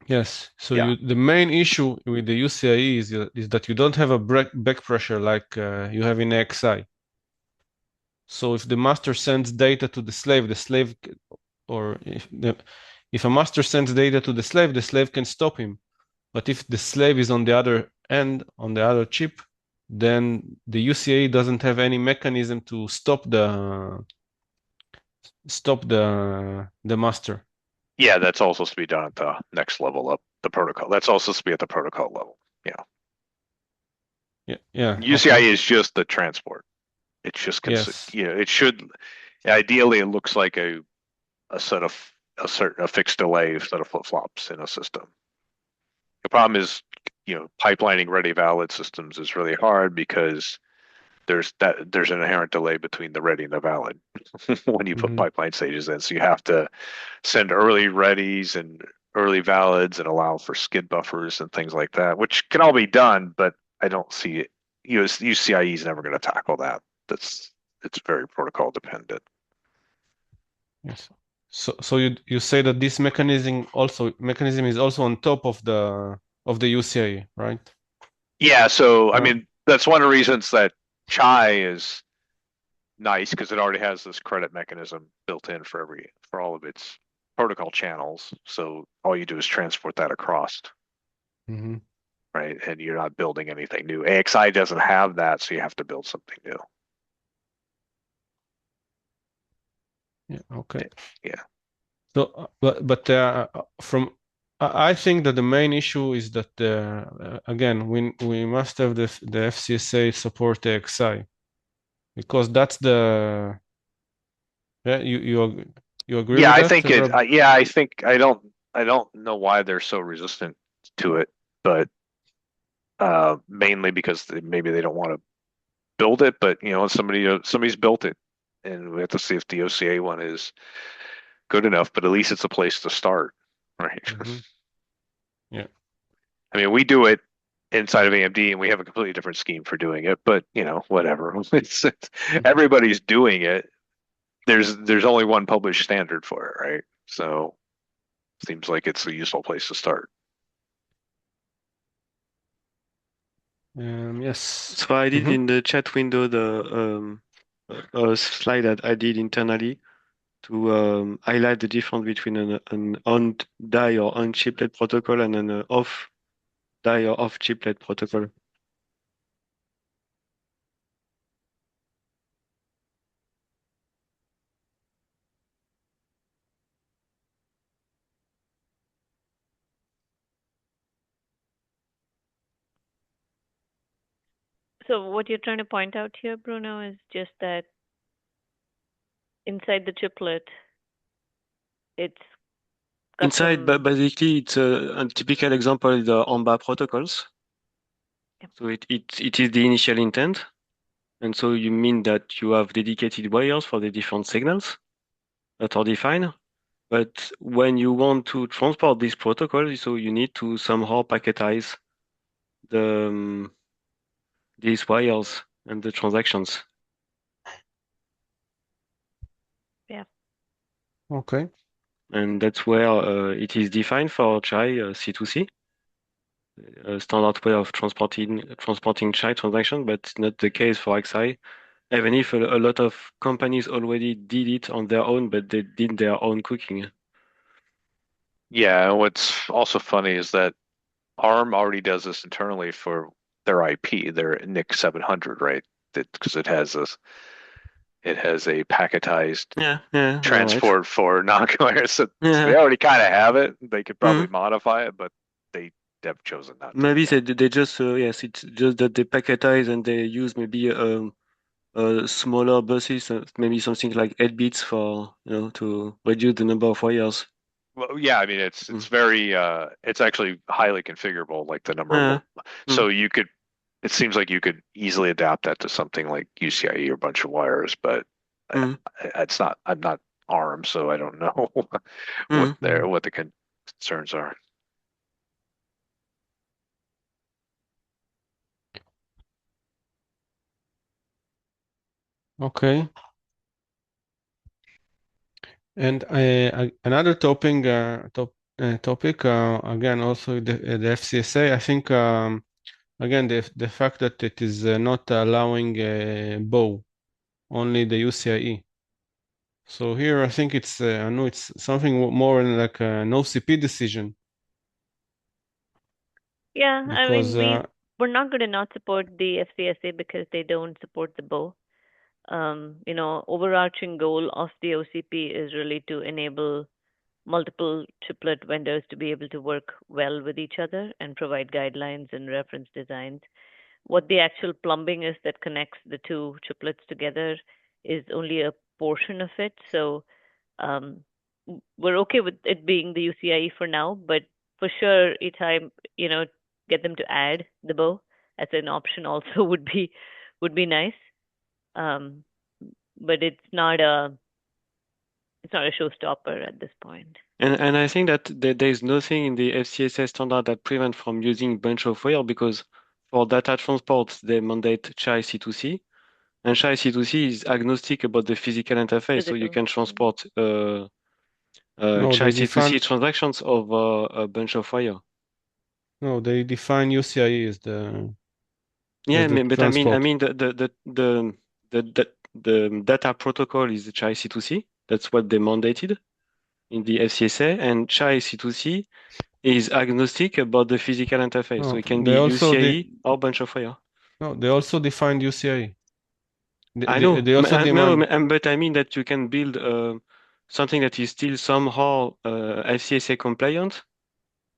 Yes. So the main issue with the UCIe is that you don't have a back pressure like you have in AXI. So if the master sends data to the slave, or if a master sends data to the slave can stop him. But if the slave is on the other end, on the other chip, then the UCIe doesn't have any mechanism to stop the master. Yeah, that's also supposed to be done at the next level up the protocol. That's also supposed to be at the protocol level. Yeah. UCIe is just the transport. It's just it should ideally it looks like a fixed delay set of flip-flops in a system. The problem is, pipelining ready valid systems is really hard because there's an inherent delay between the ready and the valid when you put pipeline stages in. So you have to send early readies and early valids and allow for skid buffers and things like that, which can all be done, but I don't see it. UCIe is never going to tackle that. It's very protocol dependent. Yes. So you say that this mechanism is also on top of the UCIe, right? Yeah. So I mean, that's one of the reasons that Chai is nice because it already has this credit mechanism built in for all of its protocol channels. So all you do is transport that across, Mm-hmm. right? And you're not building anything new. AXI doesn't have that, so you have to build something new. Yeah. Okay. Yeah. So, from I think that the main issue is that again we must have the FCSA support AXI because that's the yeah, you agree Yeah, with I that, think it. Rob? Yeah, I think I don't know why they're so resistant to it, but mainly because maybe they don't want to build it. But somebody's built it, and we have to see if the OCA one is good enough. But at least it's a place to start, right? Mm-hmm. Yeah. I mean, we do it inside of AMD, and we have a completely different scheme for doing it. But whatever. Everybody's doing it. There's only one published standard for it, right? So seems like it's a useful place to start. Yes. So I did in the chat window the slide that I did internally to highlight the difference between an on die or on chiplet protocol and an off die or off chiplet protocol. So what you're trying to point out here, Bruno, is just that inside the chiplet, it's Inside, custom. basically, it's a typical example, the AMBA protocols. Yep. So it is the initial intent. And so you mean that you have dedicated wires for the different signals that are defined. But when you want to transport this protocol, so you need to somehow packetize these wires and the transactions. Yeah. Okay. And that's where it is defined for chai C2C, a standard way of transporting chai transaction, but not the case for XI. Even if a lot of companies already did it on their own, but they did their own cooking. Yeah, what's also funny is that ARM already does this internally for their IP, their NIC 700, right? Because it has a packetized Yeah, right. transport for non-coherent. So they Yeah. already kind of have it. They could probably Mhm. modify it, but they have chosen not to. Maybe Yeah. they just yes, it's just that they packetize and they use maybe smaller buses, maybe something like 8 bits for to reduce the number of wires. Well, yeah, I mean it's Mm. very it's actually highly configurable, like the number Yeah. of so you could it seems like you could easily adapt that to something like UCIe or a bunch of wires, but Mm. it's not I'm not ARM, so I don't know Mm. what the concerns are. Okay. And another topic, again, also the FCSA. I think again the fact that it is not allowing bow, only the UCIe. So here I think it's I know it's something more like an OCP decision. Yeah, I Because mean we're not going to not support the FCSA because they don't support the bow. Overarching goal of the OCP is really to enable multiple chiplet vendors to be able to work well with each other and provide guidelines and reference designs. What the actual plumbing is that connects the two chiplets together is only a portion of it. So um, we're okay with it being the UCIe for now, but for sure, time get them to add the bow as an option also would be nice. Um, but it's not a showstopper at this point. And I think that there is nothing in the FCSS standard that prevent from using bunch of wire because for data transport they mandate chai C2C, and chai C2C is agnostic about the physical interface, so you Physical. can transport no, chai they C2C define transactions over a bunch of wire. no, they define UCIe as Yeah, the but I transport. mean the data protocol is chai C2C. That's what they mandated in the FCSA, and chai C2C is agnostic about the physical interface. So No, it can they be also UCIe or bunch of wire. no, they also defined UCI. I know, They also demand. but I mean that you can build something that is still somehow FCSA compliant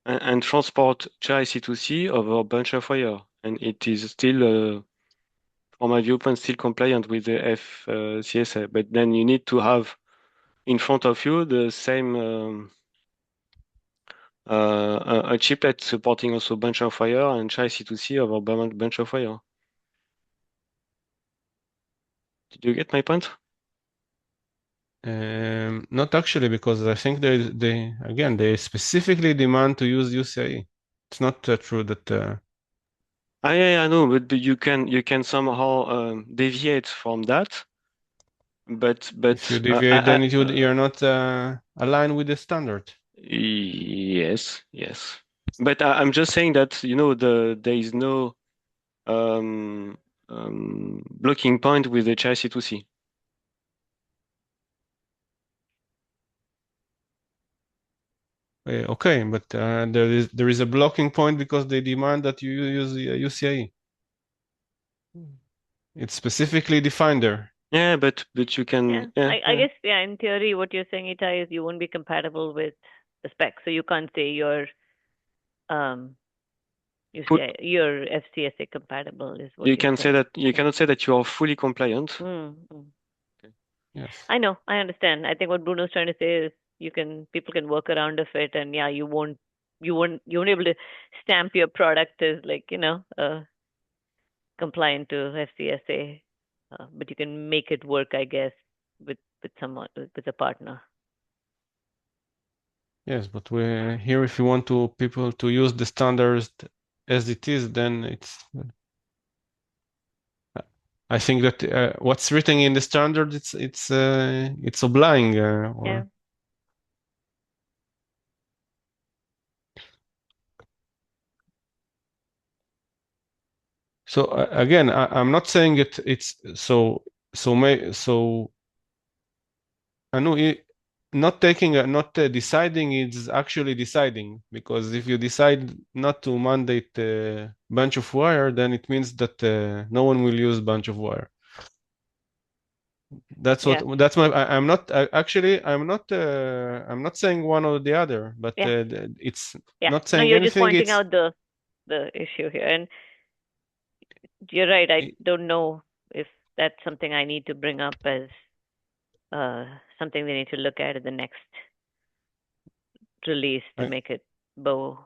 and transport chai C2C over a bunch of wire, and it is still, from my viewpoint, still compliant with the FCSA. But then you need to have in front of you the same a chiplet supporting also bunch of wire and chai C2C over a bunch of wire. Did you get my point? Not actually, because I think they specifically demand to use UCI. It's not true that I know, but you can somehow deviate from that. But if you deviate, then you're not aligned with the standard. yes, yes. But I'm just saying that there is no blocking point with the chai C2C. Okay, but there is a blocking point because they demand that you use UCI. It's specifically defined there. Yeah, but you can. Yeah. I guess in theory, what you're saying, Itai, is you won't be compatible with the spec, so you can't say you're you're FCSA compatible is what You you're can say saying. that you cannot say that you are fully compliant. Yes. I know, I understand. I think what Bruno's trying to say is people can work around of it, and yeah, you won't be able to stamp your product as compliant to FCSA, but you can make it work, I guess, with someone with a partner. Yes, but we're here if you want people to use the standards as it is, then it's. I think that what's written in the standard it's obliging. Yeah. So again, I'm not saying it's so. I know not deciding is actually deciding, because if you decide not to mandate a bunch of wire, then it means that no one will use bunch of wire. That's I'm not actually I'm not saying one or the other, but it's not saying you're anything. Just pointing out the issue here, and you're right. I don't know if that's something I need to bring up as something they need to look at the next release to make it bow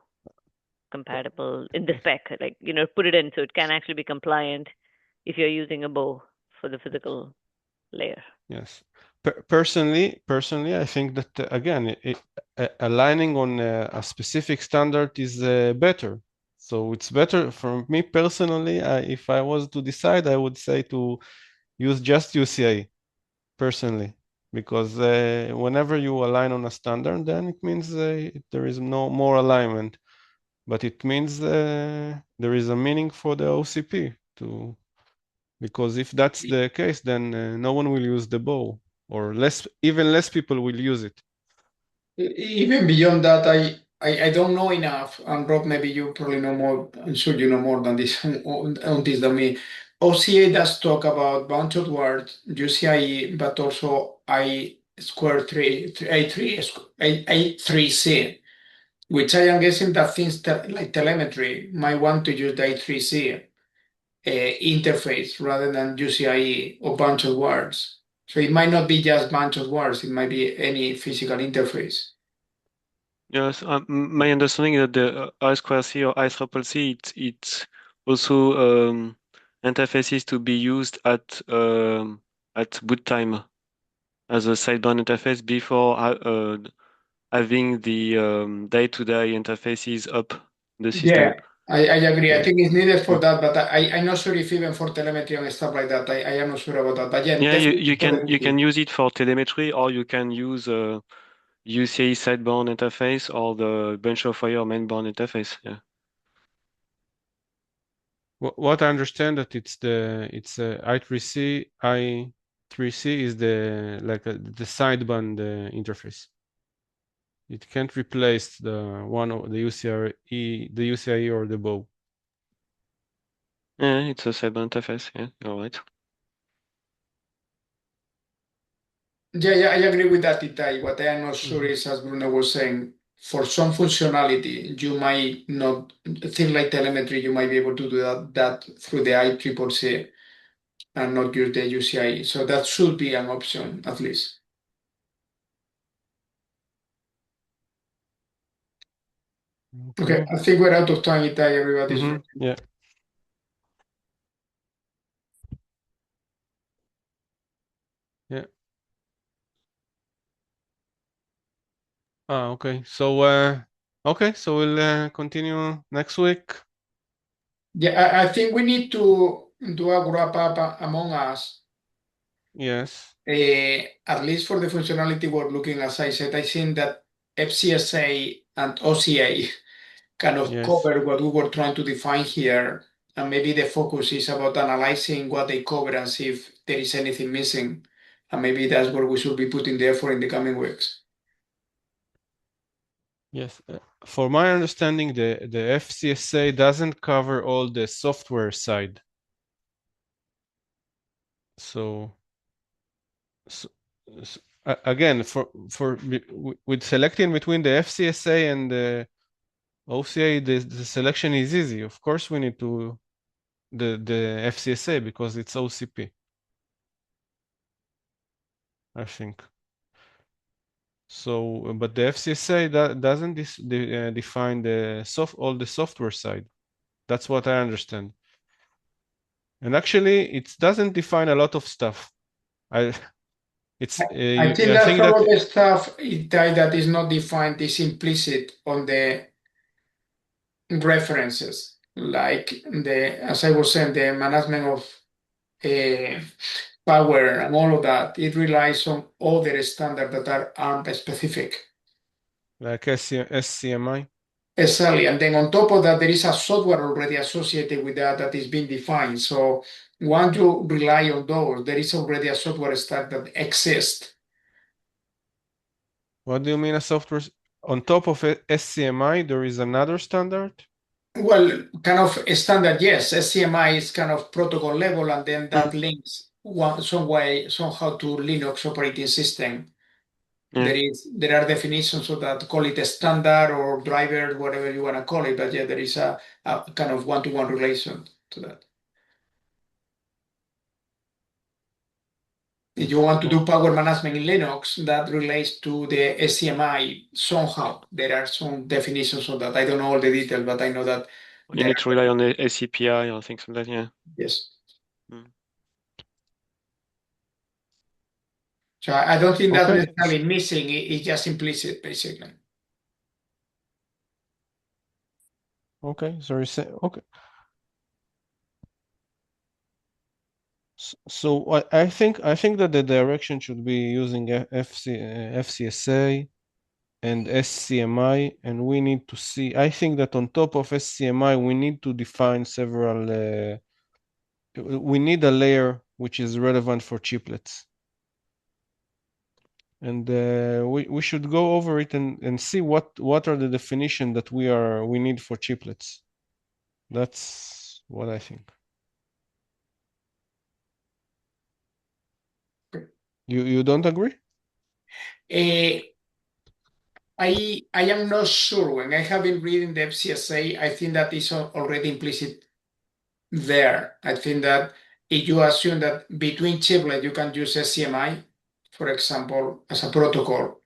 compatible in the spec. Like, put it in so it can actually be compliant if you're using a bow for the physical layer. Yes. Personally, I think that again, aligning on a specific standard is better. So it's better for me personally. If I was to decide, I would say to use just UCI personally, because whenever you align on a standard, then it means there is no more alignment, but it means there is a meaning for the OCP too, because if that's the case, then no one will use the bow, or even less people will use it. Even beyond that, I don't know enough, and Rob, maybe you probably know more. I'm sure you know more than this on this than me. OCA does talk about bunch of words, UCIe, but also I square three A3C, which I am guessing that things like telemetry might want to use the A3C interface rather than UCIe or bunch of words. So it might not be just bunch of words; it might be any physical interface. Yes, my understanding is that the I2C or ICCC, it's also interfaces to be used at boot time as a sidebound interface before having the day-to-day interfaces up the system. Yeah, I agree. I think it's needed for that, but I'm not sure if even for telemetry and stuff like that. I am not sure about that. But yeah, you can use it for telemetry, or you can use UCI sidebound interface or the bunch of wire mainbound interface. Yeah. What I understand that it's I3C, 3C is the sideband interface. It can't replace the UCIe or the bow. Yeah, it's a sideband interface. Yeah, you're right. Yeah, I agree with that, Itai. What I am not sure is, as Bruno was saying, for some functionality, you might not, things like telemetry, you might be able to do that through the ICCC and not use the UCIe. So that should be an option, at least. Okay, I think we're out of time, Itai. Everybody's ready. Yeah. Yeah. Okay. So we'll continue next week. Yeah, I think we need to do a wrap up among us. Yes. At least for the functionality we're looking, as I said, I think that FCSA and OCA kind of Yes. cover what we were trying to define here. And maybe the focus is about analyzing what they cover and see if there is anything missing. And maybe that's where we should be putting the effort in the coming weeks. Yes. For my understanding, the FCSA doesn't cover all the software side. So again, with selecting between the FCSA and the OCA, the selection is easy. Of course, we need to the FCSA because it's OCP. I think. So, but the FCSA doesn't define all the software side. That's what I understand. And actually, it doesn't define a lot of stuff. I think that some of the stuff that is not defined is implicit on the references, like as I was saying, the management of power and all of that. It relies on other standards that are ARM specific. Like SCMI. Exactly. And then on top of that, there is a software already associated with that is being defined. So once you rely on those, there is already a software stack that exists. What do you mean a software? On top of SCMI, there is another standard? Well, kind of a standard, yes. SCMI is kind of protocol level, and then that links somehow to Linux operating system. There are definitions of that, call it a standard or driver, whatever you want to call it, but yeah, there is a kind of one-to-one relation to that. If you want to do power management in Linux, that relates to the SCMI somehow. There are some definitions of that. I don't know all the details, but I know that you need to rely on the SCPI or things like that, yeah. Yes. So I don't think that's necessarily missing. It's just implicit, basically. Okay, sorry. Okay. So I think that the direction should be using FCSA and SCMI, and we need to see. I think that on top of SCMI, we need to define several. We need a layer which is relevant for chiplets, and we should go over it and see what are the definition that we need for chiplets. That's what I think. You don't agree? I am not sure. When I have been reading the FCSA, I think that is already implicit there. I think that if you assume that between chiplet you can use SCMI, for example, as a protocol,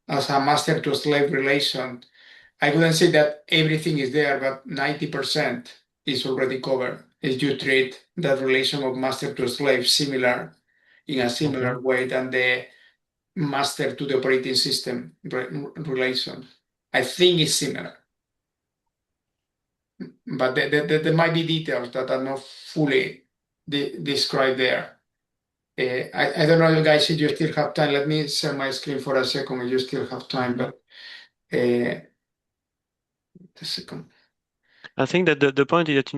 as a master to slave relation, I wouldn't say that everything is there, but 90% is already covered. If you treat that relation of master to slave in a similar way than the master to the operating system relation. I think it's similar. But there might be details that are not fully described there. I don't know, guys, if you still have time. Let me share my screen for a second if you still have time. But a second. I think that the point is that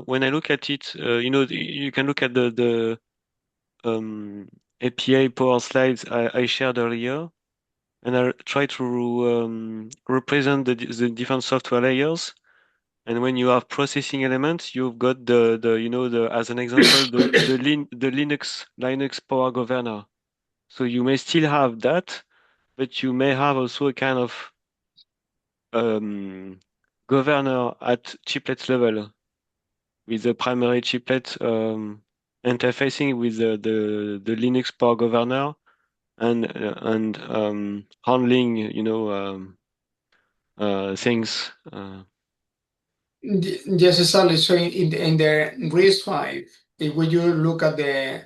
when I look at it, you can look at the API power slides I shared earlier, and I try to represent the different software layers. And when you have processing elements, you've got as an example the Linux power governor. So you may still have that, but you may have also a kind of governor at chiplet level with the primary chiplet interfacing with the Linux power governor and handling things. Yes, exactly. So in the RISC-V, if you look at the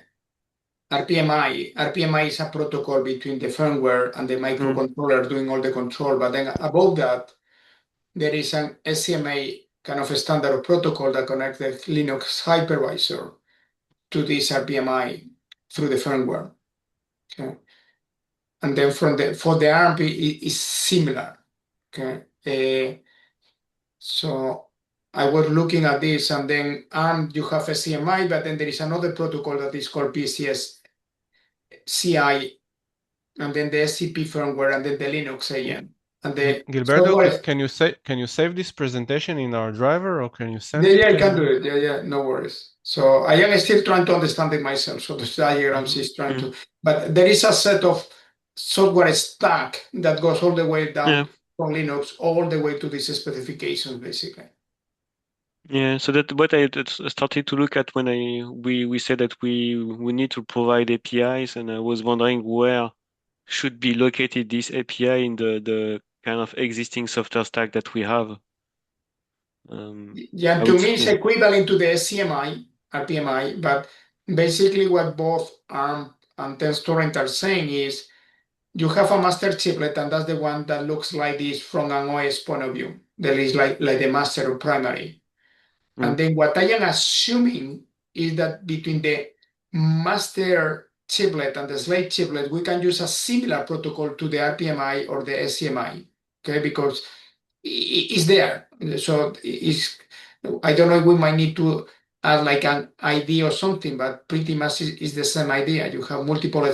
RPMI is a protocol between the firmware and the microcontroller doing all the control. But then above that, there is an SCMA kind of a standard protocol that connects the Linux hypervisor to this RPMI through the firmware. Okay. And then for the ARM is similar. Okay. So I was looking at this, and then ARM you have SCMI, but then there is another protocol that is called PCS CI, and then the SCP firmware, and then the Linux AM. And the Gilberto, can you save this presentation in our driver, or can you send it? Yeah, I can do it. Yeah, no worries. So I am still trying to understand it myself. So the diagrams is trying to, but there is a set of software stack that goes all the way down from Linux all the way to these specifications, basically. Yeah, so that what I started to look at when we said that we need to provide APIs, and I was wondering where should be located this API in the kind of existing software stack that we have. Yeah, to me it's equivalent to the SCMI, RPMI, but basically what both ARM and TensorRent are saying is you have a master chiplet, and that's the one that looks like this from an OS point of view. That is like the master or primary. And then what I am assuming is that between the master chiplet and the slave chiplet, we can use a similar protocol to the RPMI or the SCMI, okay? Because it's there. So I don't know if we might need to add like an ID or something, but pretty much is the same idea. You have multiple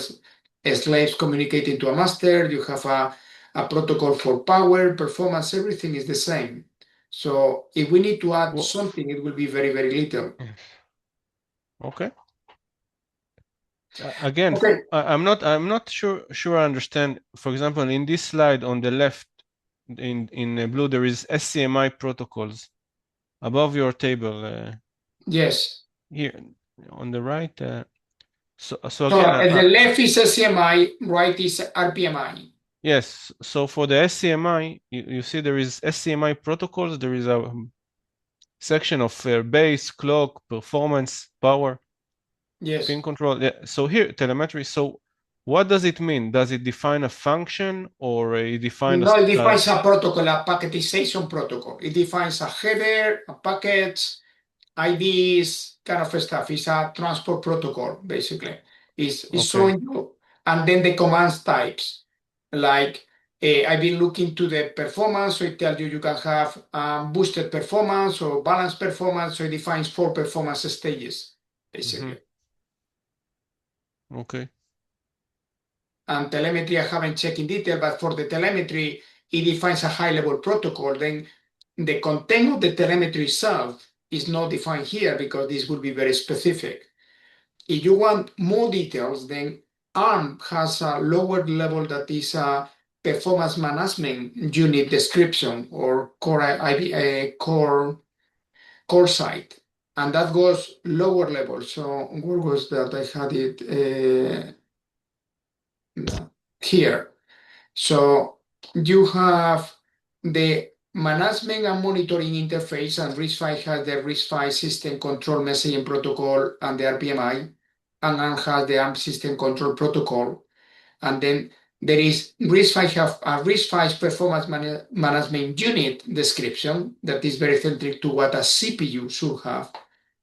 slaves communicating to a master. You have a protocol for power, performance, everything is the same. So if we need to add something, it will be very, very little. Okay. Again, I'm not sure I understand. For example, in this slide on the left, in blue, there is SCMI protocols above your table. Yes. Here on the right. So again, the left is SCMI, right is RPMI. Yes. So for the SCMI, you see there is SCMI protocols. There is a section of base, clock, performance, power, pin control. Yeah. So here, telemetry. So what does it mean? Does it define a function, or it defines? No, it defines a protocol, a packetization protocol. It defines a header, a packet, IDs, kind of stuff. It's a transport protocol, basically. It's showing you, and then the commands types. Like I've been looking to the performance, so it tells you can have boosted performance or balanced performance. So it defines 4 performance stages, basically. Okay. And telemetry, I haven't checked in detail, but for the telemetry, it defines a high-level protocol. Then the content of the telemetry itself is not defined here because this would be very specific. If you want more details, then ARM has a lower level that is a performance management unit description or core site, and that goes lower level. So where was that? I had it here. So you have the management and monitoring interface, and RISC-V has the RISC-V system control messaging protocol and the RPMI, and ARM has the ARM system control protocol. And then there is RISC-V have a RISC-V performance management unit description that is very centric to what a CPU should have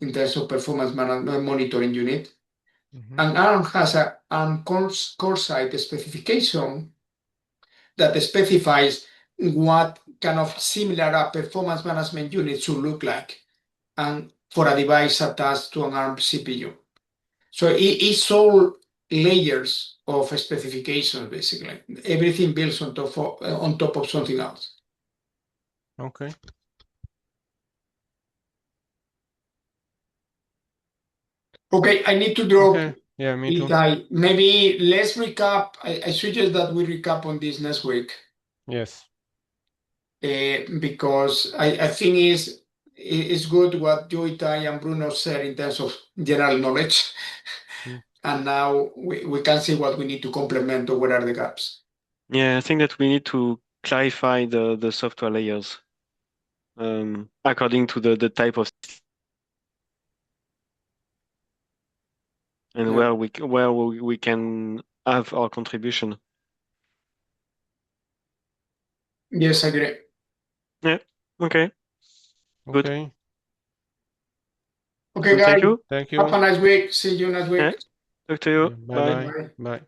in terms of performance monitoring unit. And ARM has a ARM core site specification that specifies what kind of similar performance management unit should look like, and for a device attached to an ARM CPU. So it's all layers of specifications, basically. Everything builds on top of something else. Okay. Okay, I need to drop. Okay. Yeah, me too. Itai. Maybe let's recap. I suggest that we recap on this next week. Yes. Because I think it's good what you, Itai, and Bruno said in terms of general knowledge. And now we can see what we need to complement or what are the gaps. Yeah, I think that we need to clarify the software layers according to the type of and Yeah. where we can have our contribution. Yes, I agree. Yeah. Okay. Good. Okay. Okay, Well, guys. thank you. Thank Have you. a nice week. See you next week. Yeah. Talk to you. Bye Bye. bye. Bye.